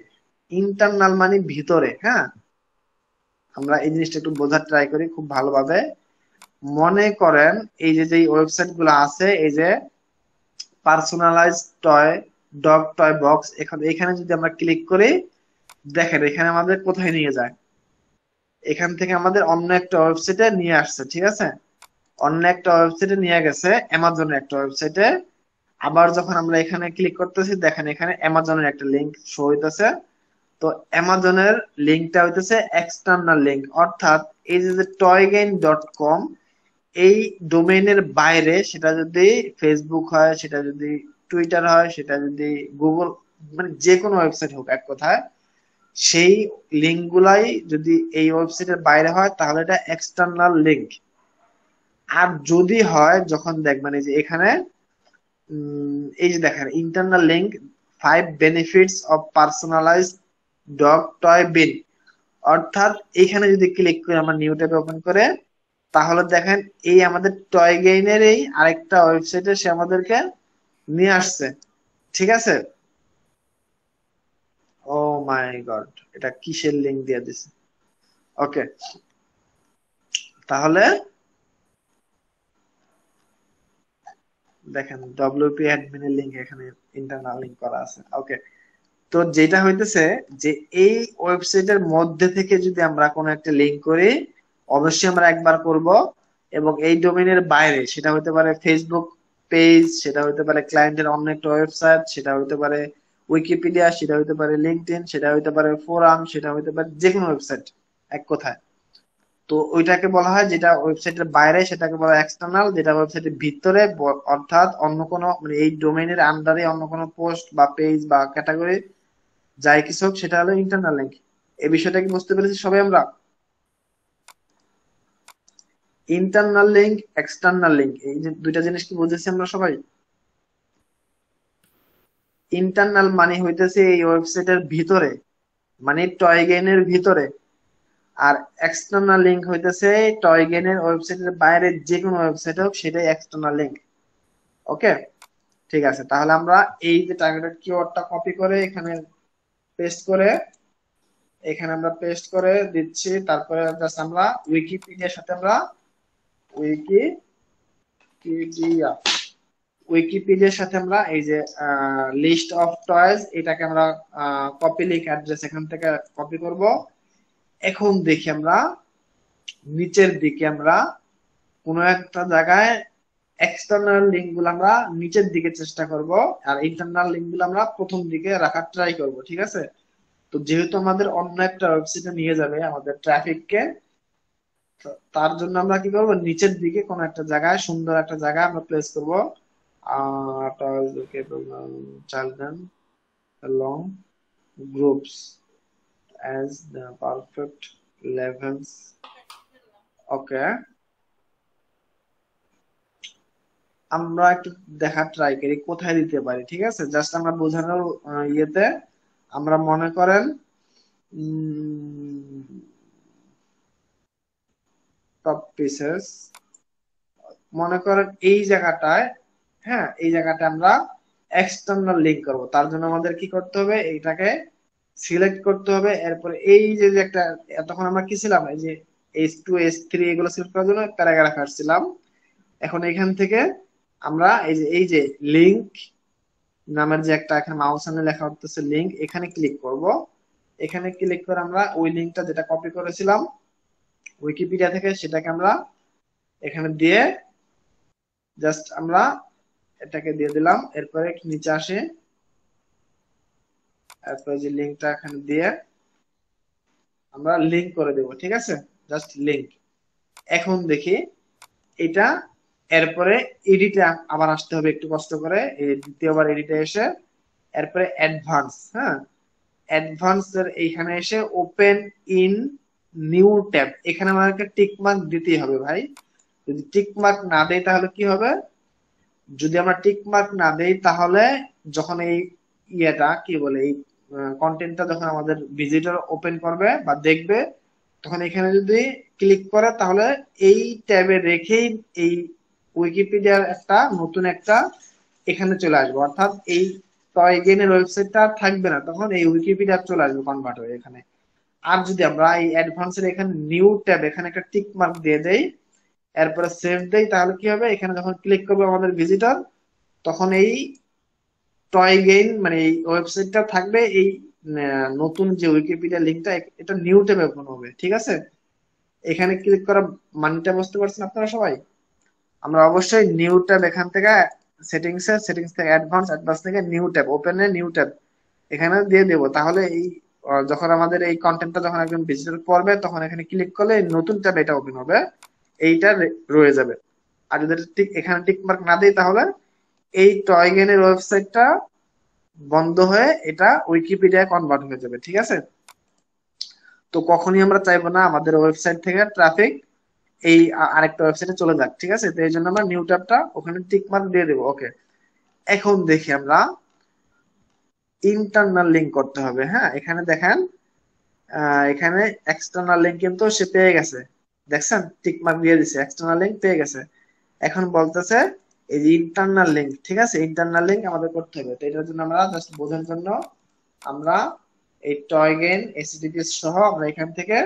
Speaker 1: ইন্টারনাল মানে ভিতরে, হ্যাঁ আমরা এই জিনিসটা একটু বোঝার ট্রাই করি খুব ভালোভাবে। মনে করেন এই যে ওয়েবসাইট গুলো আছে, এই যে personalize toy dog toy box, এখানে যদি আমরা ক্লিক করি, দেখেন এখানে আমাদের কোথায় নিয়ে যায়? এখান থেকে আমাদের অন্য একটা ওয়েবসাইটে নিয়ে আসছে, ঠিক আছে। অন্য একটা ওয়েবসাইটে নিয়ে গেছে, অ্যামাজনের একটা ওয়েবসাইটে। আবার যখন আমরা এখানে ক্লিক করতেছি, দেখেন এখানে অ্যামাজনের একটা লিঙ্ক শো হইতেছে। তো অ্যামাজনের লিঙ্কটা হইতেছে এক্সটার্নাল লিঙ্ক, অর্থাৎ এই যে toygain.com, এই ডোমেইনের বাইরে, সেটা যদি ফেসবুক হয়, সেটা যদি টুইটার হয়, সেটা যদি গুগল, মানে যে কোনো ওয়েবসাইট হোক, এক কথায় সেই লিঙ্ক গুলাই যদি এই ওয়েবসাইটের বাইরে হয় তাহলে এটা এক্সটার্নাল লিঙ্ক। আর যদি হয়, যখন দেখবেন এই যে এখানে এই যে দেখেন internal link 5 benefits of personalised dog toy bin, অর্থাৎ এইখানে যদি ক্লিক করে আমরা নিউ ট্যাব ওপেন করে, তাহলে দেখেন এই আমাদের টয় গেইনের এই আরেকটা ওয়েবসাইটে সে আমাদেরকে নিয়ে আসছে, ঠিক আছে। ও মাই গড, এটা কিসের লিঙ্ক দিয়ে দিছে? ওকে, তাহলে দেখেন ডব্লিউপি অ্যাডমিনের লিঙ্ক এখানে ইন্টারনাল লিঙ্ক করা আছে। ওকে, তো যেটা হইতেছে যে এই ওয়েবসাইটের মধ্যে থেকে যদি আমরা কোনো একটা লিঙ্ক করি, অবশ্যই আমরা একবার করব, এবং এই ডোমেইনের বাইরে, সেটা হতে পারে ফেসবুক পেজ, সেটা হতে পারে ক্লায়েন্টের অন্য একটা ওয়েবসাইট, সেটা হতে পারে উইকিপিডিয়া, সেটা হতে পারে লিঙ্কডইন, সেটা হতে পারে ফোরাম, সেটা হতে পারে যে কোনো ওয়েবসাইট, এক কথায়। তো ওইটাকে বলা হয়, যেটা ওয়েবসাইটের বাইরে সেটাকে বলা হয় এক্সটার্নাল, যেটা ওয়েবসাইটের ভিতরে অর্থাৎ অন্য কোনো মানে এই ডোমেইনের আন্ডারে অন্য কোনো পোস্ট বা পেজ বা ক্যাটাগরি যাই কিছু হোক, সেটা হলো ইন্টারনাল লিঙ্ক। এই বিষয়টা কি বুঝতে পেরেছি সবাই আমরা? ইন্টারনাল লিঙ্ক, এক্সটার্নাল লিঙ্ক, এই যে দুইটা জিনিস কি বুঝেছি আমরা সবাই? ইন্টারনাল মানে হইতেছে এই ওয়েবসাইটের ভিতরে, মানে টয়গেনের ভিতরে। আর এক্সটার্নাল লিঙ্ক হইতেছে টয়গেনের ওয়েবসাইটের বাইরে যে কোনো ওয়েবসাইট হোক, সেটাই এক্সটার্নাল লিঙ্ক। ওকে, ঠিক আছে। তাহলে আমরা এই যে টার্গেটেড কিওয়ার্ডটা কপি করে এখানে পেস্ট করে, এখানে আমরা পেস্ট করে দিচ্ছি। তারপরে জাস্ট আমরা উইকিপিডিয়ার সাথে আমরা উইকিপিডিয়ার সাথে আমরা এই যে লিস্ট অফ টয়েস, এটাকে আমরা কপি লিঙ্ক অ্যাড্রেস এখান থেকে কপি করব। এখন দেখি আমরা নিচের দিকে আমরা কোনো একটা জায়গায় এক্সটার্নাল লিঙ্ক গুলো আমরা নিচের দিকে চেষ্টা করব, আর ইন্টারনাল লিঙ্ক গুলো আমরা প্রথম দিকে রাখার ট্রাই করব, ঠিক আছে। তো যেহেতু আমাদের অন্য একটা ওয়েবসাইটে নিয়ে যাবে আমাদের ট্রাফিককে, তার জন্য আমরা কি করব, নিচের দিকে কোনো একটা জায়গায়, সুন্দর একটা জায়গায় আমরা প্লেস করব children along groups as the perfect levels. ওকে, আমরা একটু দেখা ট্রাই করি কোথায় দিতে পারি, ঠিক আছে। জাস্ট আমরা বোঝানোর ইয়েতে আমরা মনে করেন টপ পিসেস, মনে করেন এই জায়গাটায়, হ্যাঁ এই জায়গাটা আমরা এক্সটার্নাল লিঙ্ক করব। তার জন্য আমাদের কি করতে হবে, এইটাকে সিলেক্ট করতে হবে। এরপরে এই যে একটা এতক্ষণ আমরা কি ছিলাম, এই যে H2 H3 এগুলো সিলেক্ট করার জন্য প্যারাগ্রাফ আসছিলাম। এখন এখান থেকে আমরা এই যে লিঙ্ক নামের যে একটা এখানে মাউস আনে লেখা হচ্ছে লিঙ্ক, এখানে ক্লিক করব। এখানে ক্লিক করে আমরা ওই লিঙ্কটা যেটা কপি করেছিলাম উইকিপিডিয়া থেকে, সেটাকে আমরা এখানে দিয়ে জাস্ট আমরা এটাকে দিয়ে দিলাম, এরপরে নিচে আসে, এরপরে যে লিঙ্কটা এখানে দিয়ে আমরা লিঙ্ক করে দেব, ঠিক আছে, জাস্ট লিঙ্ক। এখন দেখি এটা, এরপরে এডিটে আবার আসতে হবে একটু কষ্ট করে, এই দ্বিতীয়বার এডিটে এসে এরপরে অ্যাডভান্স, হ্যাঁ, অ্যাডভান্স এর এইখানে এসে ওপেন ইন নিউ ট্যাব, এখানে আমাদেরকে টিক মার্ক দিতেই হবে ভাই। যদি টিক মার্ক না দেই তাহলে কি হবে, যদি আমরা টিক মার্ক না দেই তাহলে যখন এই ইয়েটা কি বলে এই কন্টেন্টটা যখন আমাদের ভিজিটর ওপেন করবে বা দেখবে, তখন এখানে যদি ক্লিক করে তাহলে এই ট্যাবে রেখেই এই উইকিপিডিয়ার একটা নতুন একটা এখানে চলে আসবে, অর্থাৎ এই টয়গেনের ওয়েবসাইটটা থাকবে না, তখন এই উইকিপিডিয়া চলে আসবে কনভার্ট হয়ে এখানে। আর যদি আমরা এই অ্যাডভান্সের এখানে নিউ ট্যাব এখানে একটা টিক মার্ক দিয়ে দেই, এরপরে সেভ দেই, তাহলে কি হবে, এখানে যখন ক্লিক করবে আমাদের ভিজিটর, তখন এই টয়গেইন মানে এই ওয়েবসাইটটা থাকবে, এই নতুন যে উইকিপিডিয়া লিঙ্কটা এটা নিউ ট্যাবে ওপেন হবে, ঠিক আছে। এখানে ক্লিক করা মানেটা বুঝতে পারছেন আপনারা সবাই। আমরা অবশ্যই নিউ ট্যাব এখান থেকে সেটিংস থেকে অ্যাডভান্স থেকে new tab open a new tab এখানে দিয়ে দেবো, তাহলে এই যখন আমাদের এই কন্টেন্টটা যখন একজন ভিজিটর পড়বে তখন এখানে ক্লিক করলে এই নতুন ট্যাব এটা ওপেন হবে, এইটা রয়ে যাবে। আর যদি ঠিক এখানে টিক মার্ক না দেই তাহলে এই টয়গেনের ওয়েবসাইটটা বন্ধ হয়ে এটা উইকিপিডিয়া কনভার্ট হয়ে যাবে, ঠিক আছে। তো কখনই আমরা চাইবো না আমাদের ওয়েবসাইট থেকে ট্রাফিক এই আরেকটা ওয়েবসাইটে চলে যাক, ঠিক আছে। তো এই জন্য আমরা নিউ ট্যাবটা ওখানে টিক মার্ক দিয়ে দেবো, ওকে। এখন দেখি আমরা ইন্টারনাল লিঙ্ক করতে হবে, হ্যাঁ, এখানে দেখেন এখানে এক্সটার্নাল লিঙ্ক কিন্তু সে পেয়ে গেছে, দেখছেন টিক মার্ক দিয়ে দিছে, এক্সটার্নাল লিঙ্ক পেয়ে গেছে। এখন বলতেছে এই যে ইন্টারনাল লিঙ্ক, ঠিক আছে, ইন্টারনাল লিঙ্ক আমাদের করতে হবে। তো এটার জন্য আমরা জাস্ট বোঝার জন্য আমরা এই টয়গেন এইচটিটিপিএস সহ আমরা এখান থেকে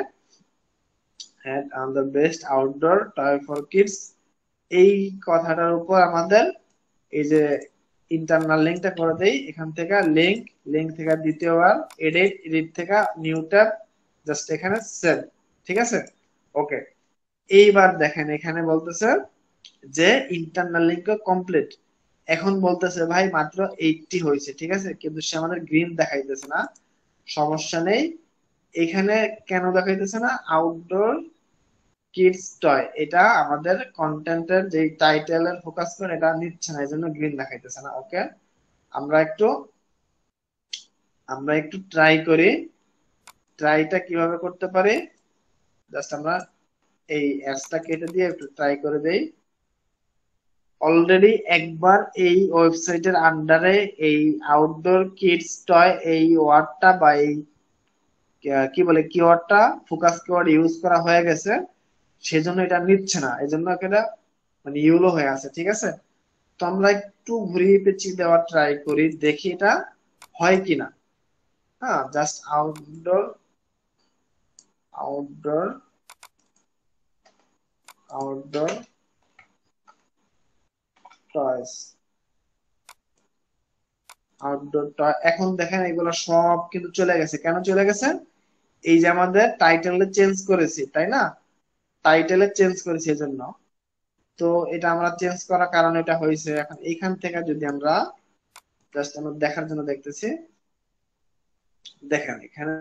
Speaker 1: the best outdoor toy for kids এই কথাটার উপর আমাদের এই যে ইন্টারনাল লিঙ্কটা করে দেই, এখান থেকে লিঙ্ক থেকে দ্বিতীয়বার এডিট থেকে নিউ ট্যাব, জাস্ট এখানে সেভ, ঠিক আছে, ওকে। এইবার দেখেন এখানে বলতেছে যে ইন্টারনাল লিঙ্ক কমপ্লিট, এখন বলতেছে ভাই মাত্র 80 হয়েছে, ঠিক আছে, কিন্তু সে আমাদের গ্রিন দেখাইতেছে না, সমস্যা নেই। এখানে কেন দেখাইতেছে না, আউটডোর কিডস টয়, এটা আমাদের কন্টেন্টের যে টাইটেলের ফোকাস করে এটা নিচ্ছে না, এই জন্য গ্রিন দেখাইতেছে না, ওকে। আমরা একটু ট্রাই করি, ট্রাইটা কিভাবে করতে পারি, জাস্ট আমরা এই অ্যাপসটা কেটে দিয়ে একটু ট্রাই করে দেই। অলরেডি একবার এই ওয়েবসাইটের আন্ডারে এই আউটডোর কিডস টয় এই ওয়ার্ডটা বা এই কি বলে কিওয়ার্ডটা ফোকাস কিওয়ার্ড ইউজ করা হয়ে গেছে, সেজন্য এটা নিচ্ছে না, এই জন্য এটা মানে ইউলো হয়ে আছে, ঠিক আছে। তো আমরা একটু ঘুরিয়ে পেঁচিয়ে দেওয়ার ট্রাই করি, দেখি এটা হয় কিনা। হ্যাঁ, জাস্ট আউটডোর আউটডোর আউটডোর টয়স আউটডোর টয়, এখন দেখেন এগুলো সব কিন্তু চলে গেছে, কেন চলে গেছে, এই যে আমাদের টাইটেলে চেঞ্জ করেছি, তাই না, টাইটেলে চেঞ্জ করেছি এজন্য। তো এটা আমরা চেঞ্জ করার কারণে এটা হয়েছে। এখন এইখান থেকে যদি আমরা জাস্ট আমরা দেখার জন্য দেখতেছি, দেখেন এখানে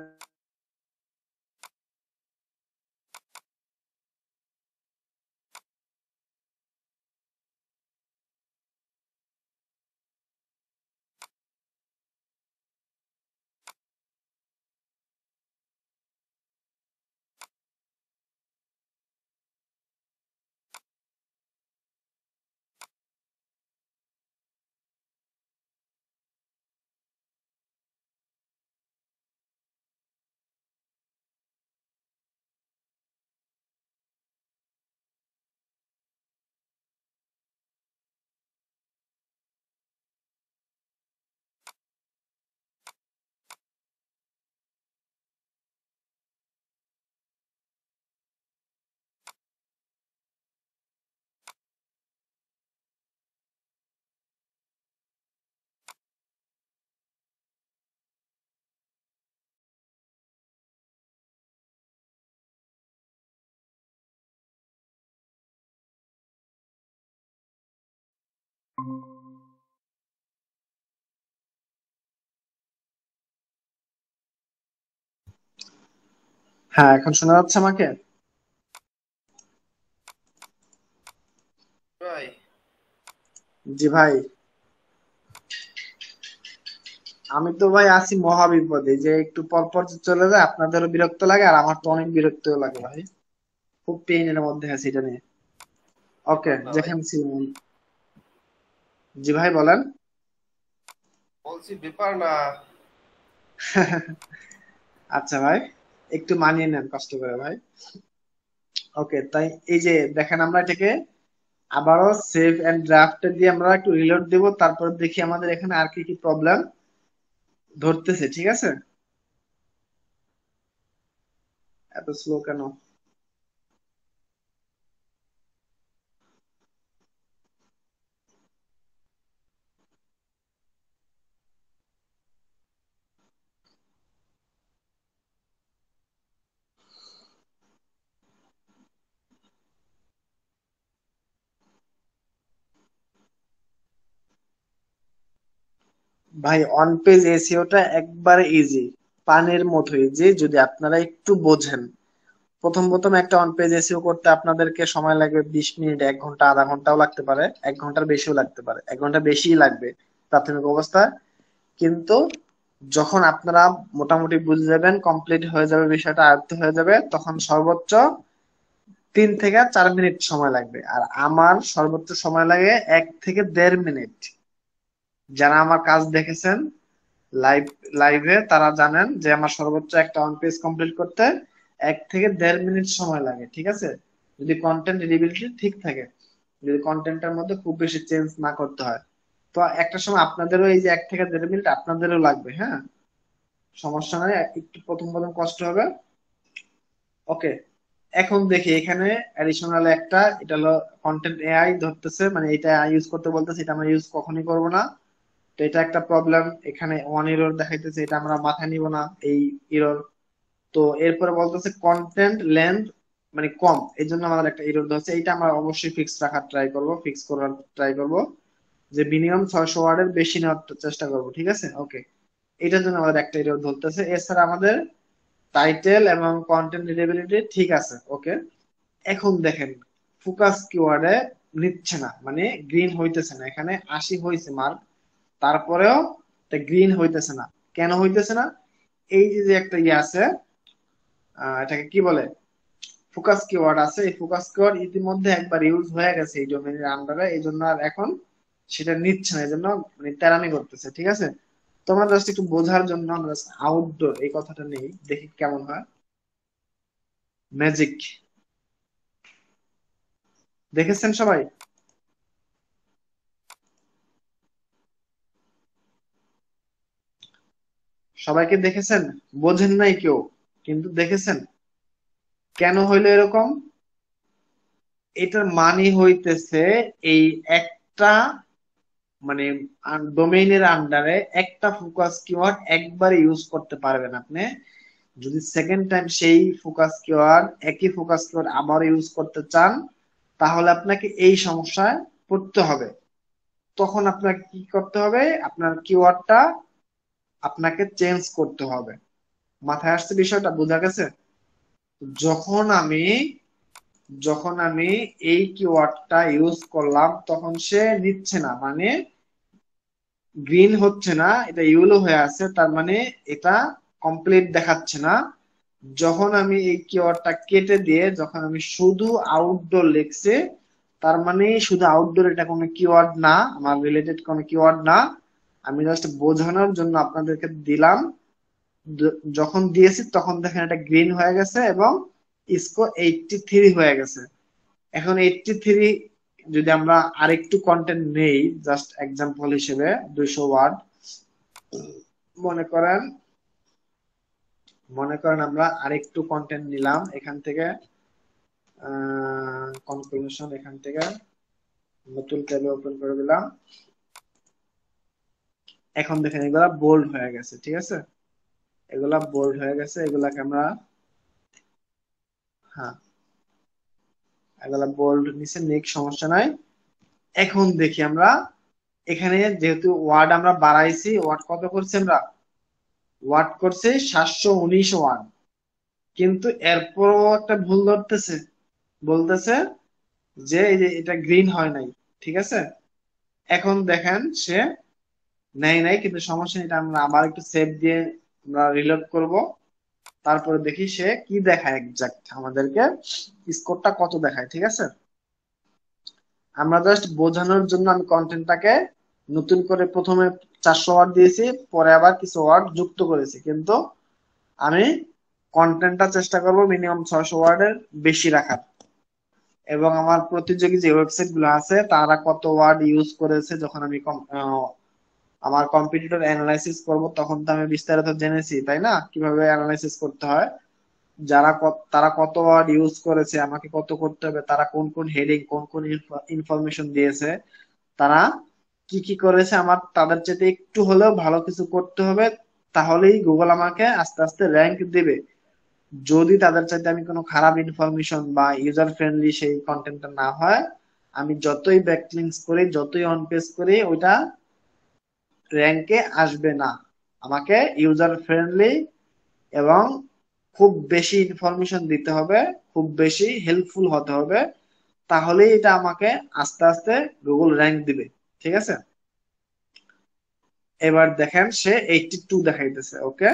Speaker 1: হ্যাঁ, এখন শোনা যাচ্ছে আমাকে?
Speaker 5: ভাই
Speaker 1: জি ভাই, আমি তো ভাই আছি মহা বিপদে, যে একটু পর পর যে চলে যায়, আপনাদেরও বিরক্ত লাগে আর আমার তো অনেক বিরক্ত লাগে ভাই। খুব পেইনের মধ্যে আছি এটা নিয়ে। ওকে,
Speaker 5: না ভাই,
Speaker 1: যেখানে ছিলাম। জি ভাই বলেন।
Speaker 5: বলছি ব্যাপার না।
Speaker 1: আচ্ছা ভাই, একটু মানিয়ে নেন কষ্ট করে ভাই। ওকে, তাই এই যে দেখেন, আমরা এটাকে আবারও সেভ এন্ড ড্রাফট দিয়ে আমরা একটু রিলোড দিব, তারপর দেখি আমাদের এখানে আর কি কি প্রবলেম ধরতেছে। ঠিক আছে, এত স্লো কেন? ভাই অন পেজ এসিওটা একবারে ইজি, পানির মতো ইজি, যদি আপনারা একটু বোঝেন। প্রথম প্রথম একটা অন পেজ এসিও করতে আপনাদেরকে সময় লাগবে 20 মিনিট, 1 ঘন্টা, আধা ঘন্টাও লাগতে পারে, 1 ঘন্টার বেশিও লাগতে পারে, 1 ঘন্টা বেশিই লাগবে প্রাথমিক অবস্থায়। কিন্তু যখন আপনারা মোটামুটি বুঝে যাবেন, কমপ্লিট হয়ে যাবে, বিষয়টা আয়ত্ত হয়ে যাবে, তখন সর্বোচ্চ 3 থেকে 4 মিনিট সময় লাগবে। আর আমার সর্বোচ্চ সময় লাগে 1 থেকে 1.5 মিনিট। যারা আমার কাজ দেখেছেন লাইভ লাইভে তারা জানেন যে আমার সর্বোচ্চ একটা ওয়ান পেজ কমপ্লিট করতে 1 থেকে 1.5 মিনিট সময় লাগে। ঠিক আছে, যদি কন্টেন্ট রিডেবিলিটি ঠিক থাকে, যদি কন্টেন্টের মধ্যে খুব বেশি চেঞ্জ না করতে হয়। তো একটা সময় আপনাদেরও এই যে 1 থেকে 1.5 মিনিট আপনাদেরও লাগবে। হ্যাঁ, সমস্যা নাই, একটু প্রথম প্রথম কষ্ট হবে। ওকে, এখন দেখি এখানে অ্যাডিশনাল একটা, এটা হলো কন্টেন্ট এআই ধরতেছে, মানে এটা ইউজ করতে বলতেছে, এটা আমরা ইউজ কখনই করব না। তো এটা একটা প্রবলেম, এখানে ওয়ান এরর দেখাইতেছে, এটা আমরা মাথায় নিব না এই এরর। তো এরপরে বলতেছে কন্টেন্ট লেন্থ মানে কম, এই জন্য আমাদের একটা এরর ধরছে, এইটা আমরা অবশ্যই ফিক্স রাখার ট্রাই করব, ফিক্স করার ট্রাই করব, যে মিনিমাম 600 ওয়ার্ডের বেশি নেওয়ার চেষ্টা করব। ঠিক আছে, ওকে, এটার জন্য আমাদের একটা এরর ধরতেছে। এছাড়া আমাদের টাইটেল এবং কন্টেন্ট রিডেবিলিটি ঠিক আছে। ওকে, এখন দেখেন ফোকাস কিওয়ার্ডে নিচ্ছে না, মানে গ্রিন হইতেছে না। এখানে 80 হয়েছে মার্ক, তারপরেও গ্রিন হইতেছে না। কেন হইতেছে না? এই যে যে একটা ইয়ে আছে, এটাকে কি বলে, ফোকাস কিওয়ার্ড আছে, এই ফোকাস কিওয়ার্ড ইতিমধ্যে একবার ইউজ হয়ে গেছে এই ডোমেইনের আন্ডারে, এই জন্য আর এখন সেটা নিচ্ছে না, এই জন্য মানে তেরামি করতেছে। ঠিক আছে, তোমরা জাস্ট একটু বোঝার জন্য আমরা আউটডোর এই কথাটা নেই, দেখি কেমন হয়। ম্যাজিক দেখেছেন সবাই? সবাইকে দেখেছেন? বোঝেন নাই কেউ, কিন্তু দেখেছেন। কেন হইলো এরকম? এটার মানে হইতেছে এই একটা মানে ডোমেইনের আন্ডারে একটা ফোকাস কিওয়ার্ড একবার ইউজ করতে পারবেন আপনি। যদি সেকেন্ড টাইম সেই ফোকাস কিওয়ার্ড, একই ফোকাস কিওয়ার্ড আবার ইউজ করতে চান, তাহলে আপনাকে এই সমস্যায় পড়তে হবে। তখন আপনাকে কি করতে হবে? আপনার কিওয়ার্ডটা আপনাকে চেঞ্জ করতে হবে। মাথায় আসছে বিষয়টা? বোঝা গেছে? যখন আমি যখন আমি এই কিওয়ার্ডটা ইউজ করলাম, তখন সে নিচ্ছে না, মানে গ্রিন হচ্ছে না, এটা ইয়েলো হয়ে আছে, তার মানে এটা কমপ্লিট দেখাচ্ছে না। যখন আমি এই কিওয়ার্ডটা কেটে দিয়ে যখন আমি শুধু আউটডোর লিখছি, তার মানে শুধু আউটডোর, এটা কোনো কিওয়ার্ড না, আমার রিলেটেড কোনো কিওয়ার্ড না। আমি জাস্ট বোঝানোর জন্য আপনাদেরকে দিলাম। যখন দিয়েছি তখন দেখেন এটা গ্রিন হয়ে গেছে এবং স্কোর 83 হয়ে গেছে। এখন 83, যদি আমরা আরেকটু কন্টেন্ট নেই জাস্ট এক্সাম্পল হিসেবে, 200 ওয়ার্ড মনে করেন, আমরা আরেকটু কন্টেন্ট নিলাম এখান থেকে, কনক্লুশন, এখান থেকে নতুন ট্যাবে ওপেন করে দিলাম। এখন দেখেন এগুলা বোল্ড হয়ে গেছে। ঠিক আছে, এগুলা বোল্ড হয়ে গেছে, এগুলাকে আমরা, হ্যাঁ, এগুলা বোল্ড নিচে নেক, সমস্যা নাই। এখন দেখি আমরা এখানে যেহেতু ওয়ার্ড আমরা বাড়াইছি, ওয়ার্ড কত করছি আমরা? ওয়ার্ড করছে 719 ওয়ার্ড, কিন্তু এরপরও একটা ভুল ধরতেছে, বলতেছে যে এই যে এটা গ্রিন হয় নাই। ঠিক আছে, এখন দেখেন সে নেয় নাই, কিন্তু সমস্যা নেই, এটা আমরা আবার একটু সেভ দিয়ে আমরা রিলোড করব। তারপরে দেখি সে কি দেখায়, এক্সাক্ট আমাদেরকে স্কোরটা কত দেখায়। ঠিক আছে, আমরা জাস্ট বোঝানোর জন্য আমি কন্টেন্টটাকে নতুন করে প্রথমে 400 ওয়ার্ড দিয়েছি, পরে আবার কিছু ওয়ার্ড যুক্ত করেছি, কিন্তু আমি কন্টেন্টটা চেষ্টা করব মিনিমাম 600 ওয়ার্ডের বেশি রাখার। এবং আমার প্রতিযোগী যে ওয়েবসাইট গুলো আছে তারা কত ওয়ার্ড ইউজ করেছে, যখন আমি আমার কম্পিটিটর অ্যানালাইসিস করব তখন তো আমি বিস্তারিত জেনেছি, তাই না, কিভাবে অ্যানালাইসিস করতে হয়, তারা কত ওয়ার্ড ইউজ করেছে, আমাকে কত করতে হবে, তারা কোন কোন হেডিং কোন কোন ইনফরমেশন দিয়েছে, তারা কি কি করেছে, আমার তাদের চাইতে একটু হলেও ভালো কিছু করতে হবে, তাহলেই গুগল আমাকে আস্তে আস্তে র্যাঙ্ক দিবে। যদি তাদের চাইতে আমি কোনো খারাপ ইনফরমেশন বা ইউজার ফ্রেন্ডলি সেই কন্টেন্টটা না হয়, আমি যতই ব্যাকলিংকস করি, যতই অন পেজ করি, ওইটা র্যাঙ্কে আসবে না। আমাকে ইউজার ফ্রেন্ডলি এবং খুব বেশি ইনফরমেশন দিতে হবে, খুব বেশি হেল্পফুল হতে হবে, তাহলেই এটা আমাকে আস্তে আস্তে গুগল র্যাঙ্ক দিবে। ঠিক আছে, এবার দেখেন সে 82 দেখাইতেছে। ওকে,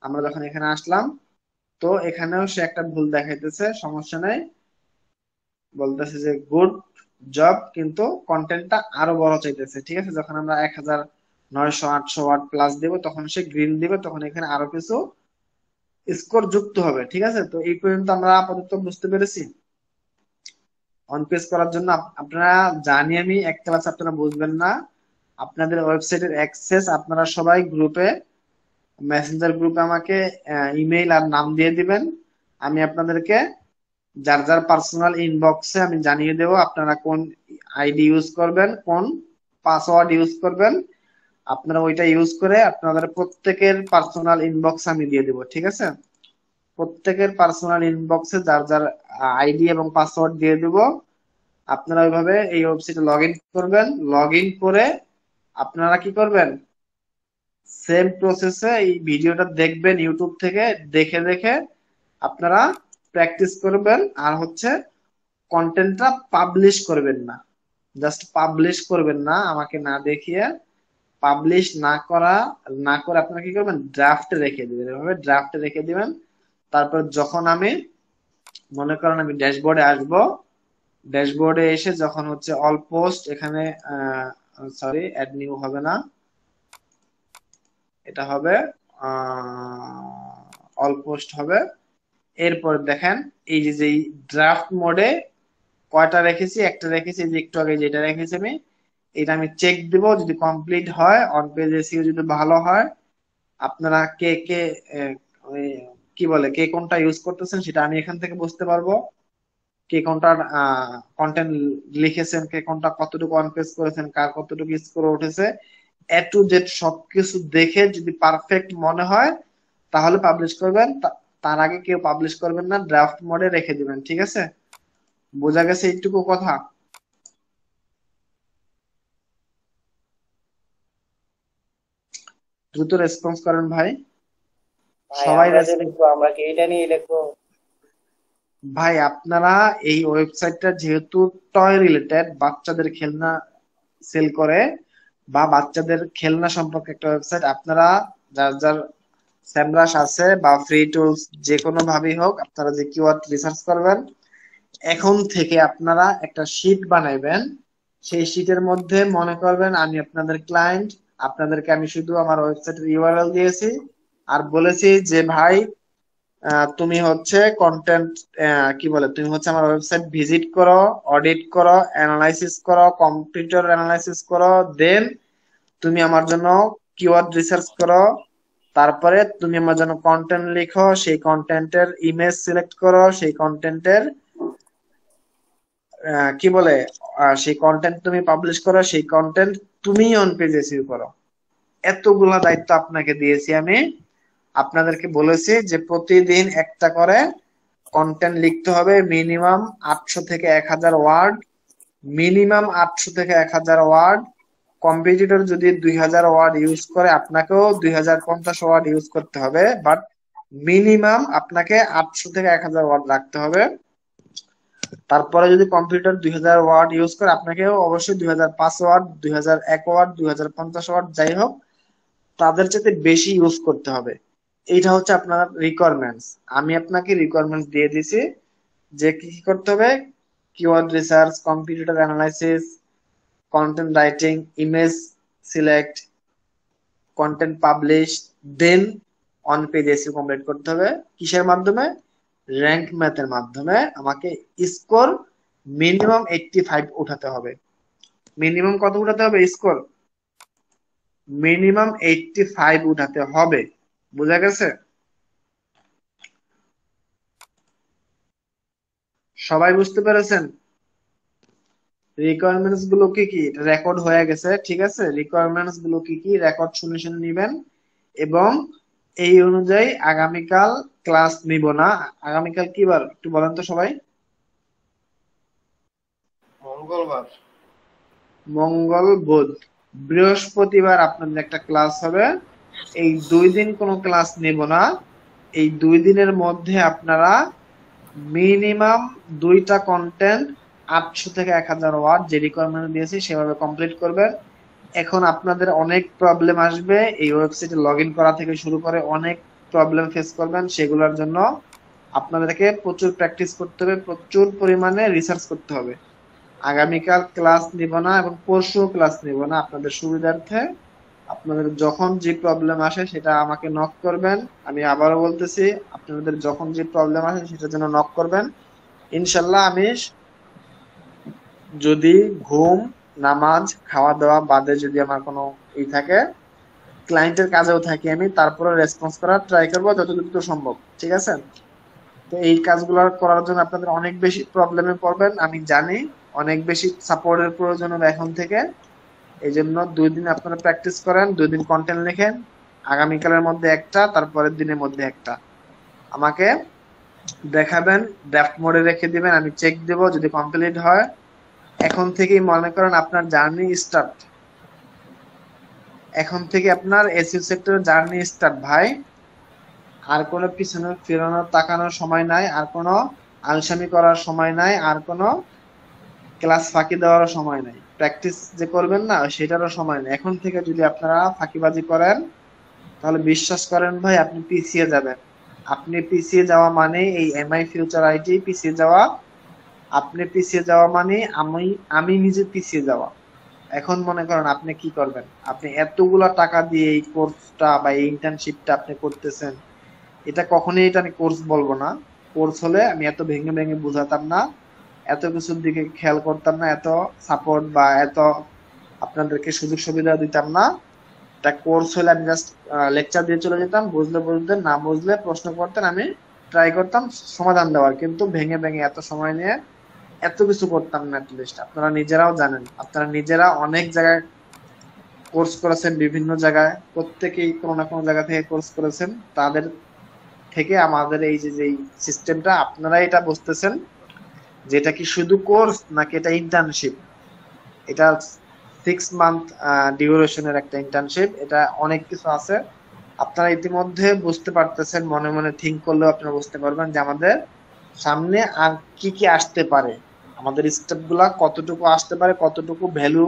Speaker 1: আমরা যখন এখানে আসলাম তো এখানেও সে একটা ভুল দেখাইতেছে, সমস্যা নাই, বলতেছে যে গুড জব, কিন্তু কন্টেন্টটা আরো বড় চাইতেছে। ঠিক আছে, যখন আমরা 1900-800 ওয়ার্ড প্লাস দেব তখন সে গ্রিন দিবে, তখন এখানে আরো কিছু স্কোর যুক্ত হবে। ঠিক আছে, তো এই পর্যন্ত আমরা আপাতত বুঝতে পেরেছি। অন পেজ করার জন্য আপনারা জানি আমি এক ক্লাস আপনারা বুঝবেন না, আপনাদের ওয়েবসাইটের অ্যাক্সেস আপনারা সবাই গ্রুপে, মেসেঞ্জার গ্রুপে আমাকে ইমেইল আর নাম দিয়ে দিবেন, আমি আপনাদেরকে যার যার পার্সোনাল ইনবক্সে আমি জানিয়ে দেব আপনারা কোন আইডি ইউজ করবেন, কোন পাসওয়ার্ড ইউজ করবেন, আপনারা ওইটা ইউজ করে আপনাদের প্রত্যেকের পার্সোনাল ইনবক্স আমি দিয়ে দেব। ঠিক আছে, প্রত্যেকের পার্সোনাল ইনবক্সে যার যার আইডি এবং পাসওয়ার্ড দিয়ে দেব। আপনারা ওইভাবে এই ওয়েবসাইটে লগ ইন করবেন, লগ ইন করে আপনারা কি করবেন, সেম প্রসেসে এই ভিডিওটা দেখবেন, ইউটিউব থেকে দেখে দেখে আপনারা প্র্যাকটিস করবেন। আর হচ্ছে কন্টেন্টটা পাবলিশ করবেন না, জাস্ট পাবলিশ করবেন না, আমাকে না দেখিয়ে পাবলিশ না করে আপনারা কি করবেন, ড্রাফটে রেখে দিবেন, এভাবে ড্রাফটে রেখে দিবেন। তারপর যখন আমি মনে করেন আমি ড্যাশবোর্ডে আসব, ড্যাশবোর্ডে এসে যখন হচ্ছে অল পোস্ট, এখানে সরি অ্যাড নিউ হবে না, এটা হবে অল পোস্ট হবে। এরপর দেখেন এই যে ড্রাফট মোডে কয়টা রেখেছি, একটা রেখেছি, যে একটু আগে যেটা রেখেছি আমি, এটা আমি চেক দিব, যদি কমপ্লিট হয়, অন পেজ এসিও যদি ভালো হয়, আপনারা কে কে কি বলে কে কোনটা ইউজ করতেছেন সেটা আমি এখান থেকে বুঝতে পারবো, কে কোনটা কন্টেন্ট লিখেছেন, কে কোনটা কতটুকু অন পেজ করেছেন, কার কতটুকু স্কোর উঠেছে, এ টু জেড সবকিছু দেখে যদি পারফেক্ট মনে হয় তাহলে পাবলিশ করবেন, তার আগে কেউ পাবলিশ করবেন না, ড্রাফট মোডে রেখে দিবেন। ঠিক আছে, বোঝা গেছে এইটুকু কথা? দ্রুত রেসপন্স করেন ভাই,
Speaker 3: ভাই
Speaker 1: সবাই
Speaker 3: আমরা যে লিখবো, আমরা কি এটা নিয়ে লিখবো?
Speaker 1: ভাই আপনারা এই ওয়েবসাইটটা যেহেতু টয় রিলেটেড, বাচ্চাদের খেলনা সেল করে বা বাচ্চাদের খেলনা সম্পর্কে একটা ওয়েবসাইট, আপনারা যার যার স্যামরাশ আছে বা ফ্রি টুলস যে কোনো ভাবেই হোক, আপনারা যে কিওয়ার্ড রিসার্চ করবেন, এখন থেকে আপনারা একটা শীট বানাইবেন। সেই শীটের মধ্যে মনে করবেন আমি আপনাদের ক্লায়েন্ট, আপনাদেরকে আমি শুধু আমার ওয়েবসাইটের ইউআরএল দিয়েছি আর বলেছি যে ভাই তুমি হচ্ছে কন্টেন্ট কি বলে, তুমি হচ্ছে আমার ওয়েবসাইট ভিজিট করো, অডিট করো, অ্যানালাইসিস করো, কম্পিউটার অ্যানালাইসিস করো, দেন তুমি আমার জন্য কিওয়ার্ড রিসার্চ করো, তারপরে তুমি আমার জন্য কন্টেন্ট লিখো, সেই কন্টেন্টের ইমেজ সিলেক্ট করো, সেই কন্টেন্টের কি বলে সেই কন্টেন্ট তুমি পাবলিশ করো, সেই কন্টেন্ট তুমি অন পেজ এসইও করো। এতগুলা দায়িত্ব আপনাকে দিয়েছি আমি, আপনাদেরকে বলেছি যে প্রতিদিন একটা করে কন্টেন্ট লিখতে হবে, মিনিমাম 800 থেকে 1000 ওয়ার্ড, মিনিমাম 800 থেকে 1000 ওয়ার্ড, কম্পিটিটর যদি 2000 ওয়াট ইউজ করে আপনাকেও 2050 ওয়াট ইউজ করতে হবে, বাট মিনিমাম আপনাকে 800 থেকে 1000 ওয়াট রাখতে হবে। তারপরে যদি কম্পিউটার 2000 ওয়াট ইউজ করে আপনাকেও অবশ্যই 2005 ওয়াট, 2001 ওয়াট, 2050 ওয়াট যাই হোক তাদের চাইতে বেশি ইউজ করতে হবে। এইটা হচ্ছে আপনার রিকোয়ারমেন্টস। আমি আপনাকে রিকোয়ারমেন্টস দিয়ে দিছি যে কি কি করতে হবে: keyword research, computer analysis, content writing, image select, content publish, then on page SEO complete করতে হবে। কিসের মাধ্যমে? র্যাঙ্ক ম্যাথের মাধ্যমে। আমাকে স্কোর মিনিমাম 85 উঠাতে হবে। মিনিমাম কত উঠাতে হবে স্কোর? মিনিমাম 85 উঠাতে হবে। বুঝা গেছে? সবাই বুঝতে পেরেছেন? রিকোয়ারমেন্টস গুলো কি কি রেকর্ড হয়ে গেছে, ঠিক আছে? রিকোয়ারমেন্টস গুলো কি কি রেকর্ড শুনে শুনে নিবেন, এবং এই অনুযায়ী আগামীকাল ক্লাস নিব না। আগামীকাল কি বার একটু বলেন তো সবাই?
Speaker 5: মঙ্গলবার।
Speaker 1: মঙ্গল, বুধ, বৃহস্পতিবার আপনাদের একটা ক্লাস হবে। এই 2 দিন কোনো ক্লাস নেব না। এই 2 দিনের মধ্যে আপনারা মিনিমাম 2টা কন্টেন্ট 800 থেকে 1000 ওয়াট যে রিকোয়ারমেন্ট দিয়েছি সেভাবে কমপ্লিট করবেন। এখন আপনাদের অনেক প্রবলেম আসবে, এই ওয়েবসাইটে লগ ইন করা থেকে শুরু করে অনেক প্রবলেম ফেস করবেন। সেগুলোর জন্য আপনাদেরকে প্রচুর প্র্যাকটিস করতে হবে, প্রচুর পরিমাণে রিসার্চ করতে হবে। আগামীকাল ক্লাস নিব না এবং পরশু ক্লাস নিব না আপনাদের সুবিধার্থে। আপনাদের যখন যে প্রবলেম আসে সেটা আমাকে নক করবেন। আমি আবারও বলতেছি, আপনাদের যখন যে প্রবলেম আসে সেটার জন্য নক করবেন। ইনশাল্লাহ আমি যদি ঘুম, নামাজ, খাওয়া দাওয়া বাদে যদি আমার কোনো থাকে, ক্লায়েন্টের কাজেও থাকি আমি, তারপরে রেসপন্স করার ট্রাই করবো যতটুকু সম্ভব, ঠিক আছে? তো এই কাজগুলো করার জন্য আপনাদের অনেক বেশি প্রবলেমে পড়বেন আমি জানি, অনেক বেশি সাপোর্টের প্রয়োজন হবে এখন থেকে। এই জন্য 2 দিন আপনারা প্র্যাকটিস করেন, 2 দিন কন্টেন্ট লেখেন, আগামীকালের মধ্যে একটা, তারপরের দিনের মধ্যে একটা আমাকে দেখাবেন, ড্রাফট মোডে রেখে দিবেন, আমি চেক দেব। যদি কমপ্লিট হয় এখন থেকেই মনে করেন আপনার জার্নি স্টার্ট। এখন থেকে আপনার এসইও সেক্টরের জার্নি স্টার্ট ভাই। আর কোনো পিছনে ফেরানোর তাকানোর সময় নাই, আর কোনো আলসামি করার সময় নাই, আর কোনো ক্লাস ফাঁকি দেওয়ার সময় নাই। প্র্যাকটিস যে করবেন না সেটারও সময় নেই। এখন থেকে যদি আপনারা ফাঁকিবাজি করেন তাহলে বিশ্বাস করেন ভাই আপনি পিছিয়ে যাবেন। আপনি পিছিয়ে যাওয়া মানে এই এমআই ফিউচার আইটি পিছিয়ে যাওয়া, আপনি পিছিয়ে যাওয়া মানে আমি নিজে পিছিয়ে যাওয়া। এখন মনে করেন আপনি কি করবেন? আপনি এতগুলা টাকা দিয়ে এই কোর্সটা বা এই ইন্টার্নশিপটা আপনি করতেছেন, এটা কখনোই এটা আমি কোর্স বলবো না। কোর্স হলে আমি এত ভেঙে ভেঙে বুঝাতাম না, এত কিছুর দিকে খেয়াল করতাম না, এত সাপোর্ট বা এত আপনাদেরকে সুযোগ সুবিধা দিতাম না। এটা কোর্স হলে আমি জাস্ট লেকচার দিয়ে চলে যেতাম, বুঝলে বুঝতেন, না বুঝলে প্রশ্ন করতেন, আমি ট্রাই করতাম সমাধান দেওয়ার, কিন্তু ভেঙে ভেঙে এত সময় নিয়ে এত কিছু করতাম না। অ্যাটলিস্ট আপনারা নিজেরাও জানেন, আপনারা নিজেরা অনেক জায়গায় কোর্স করেছেন, বিভিন্ন জায়গায়, প্রত্যেকেই কোনো না কোনো জায়গা থেকে কোর্স করেছেন। তাদের থেকে আমাদের এই যে সিস্টেমটা আপনারা এটা বুঝতেছেন যে এটা কি শুধু কোর্স নাকি এটা ইন্টার্নশিপ। এটা 6 মান্থ ডিউরেশনের একটা ইন্টার্নশিপ, এটা অনেক কিছু আছে। আপনারা ইতিমধ্যে বুঝতে পারতেছেন, মনে মনে থিঙ্ক করলেও আপনারা বুঝতে পারবেন যে আমাদের সামনে আর কি কি আসতে পারে, আমাদের স্টেপ গুলা কতটুকু আসতে পারে, কতটুকু ভ্যালু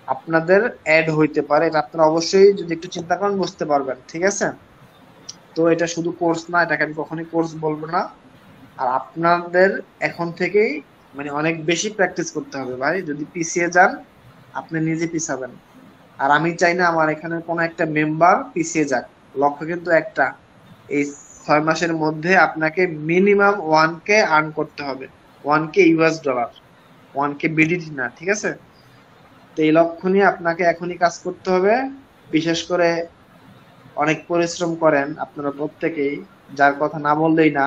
Speaker 1: আপনাদের অ্যাড হইতে পারে, এটা আপনারা অবশ্যই যদি একটু চিন্তা করেন বুঝতে পারবেন, ঠিক আছে? তো এটা শুধু কোর্স না, এটাকে আমি কখনোই কোর্স বলবো না। আর আপনাদের এখন থেকেই মানে অনেক বেশি প্র্যাকটিস করতে হবে ভাই। যদি পিছিয়ে যান আপনি নিজে পিছাবেন। আর আমি চাই না আমার এখানে কোনো একটা মেম্বার পিছিয়ে যাক। লক্ষ্য কিন্তু একটা, এই 6 মাসের মধ্যে আপনাকে মিনিমাম 1K আর্ন করতে হবে। 1K US dollar, 1K BDT না, ঠিক আছে? তো এই লক্ষ্য নিয়ে আপনাকে এখনই কাজ করতে হবে। বিশেষ করে অনেক পরিশ্রম করেন আপনারা প্রত্যেকেই, যার কথা না বললেই না,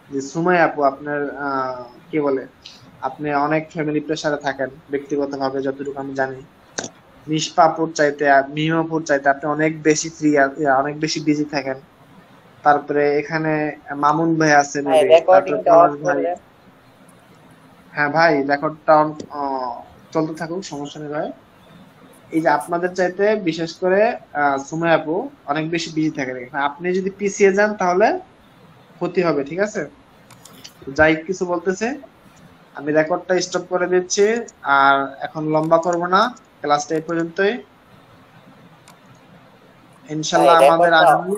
Speaker 1: যে সুমাই আপু আপনার কি বলে, আপনি অনেক ফ্যামিলি প্রেসারে থাকেন ব্যক্তিগতভাবে, যতটুকু আমি জানি। নিষ্পাপুর চাইতে, মিমাপুর চাইতে আপনি অনেক বেশি ফ্রি, অনেক বেশি বিজি থাকেন। তারপরে এখানে মামুন ভাই আছে, হ্যাঁ ভাই রেকর্ডটা চলতে থাকুক, সমস্যা নেই ভাই। এই যে আপনাদের চাইতে বিশেষ করে সুমাইয়া আপু অনেক বেশি বিজি থাকে। আপনি যদি পিছিয়ে যান তাহলে ক্ষতি হবে, ঠিক আছে? যাই কিছু বলতেছে, আমি রেকর্ডটা স্টপ করে দিচ্ছি, আর এখন লম্বা করব না, ক্লাসটা এই পর্যন্তই। ইনশাআল্লাহ আমাদের আগামী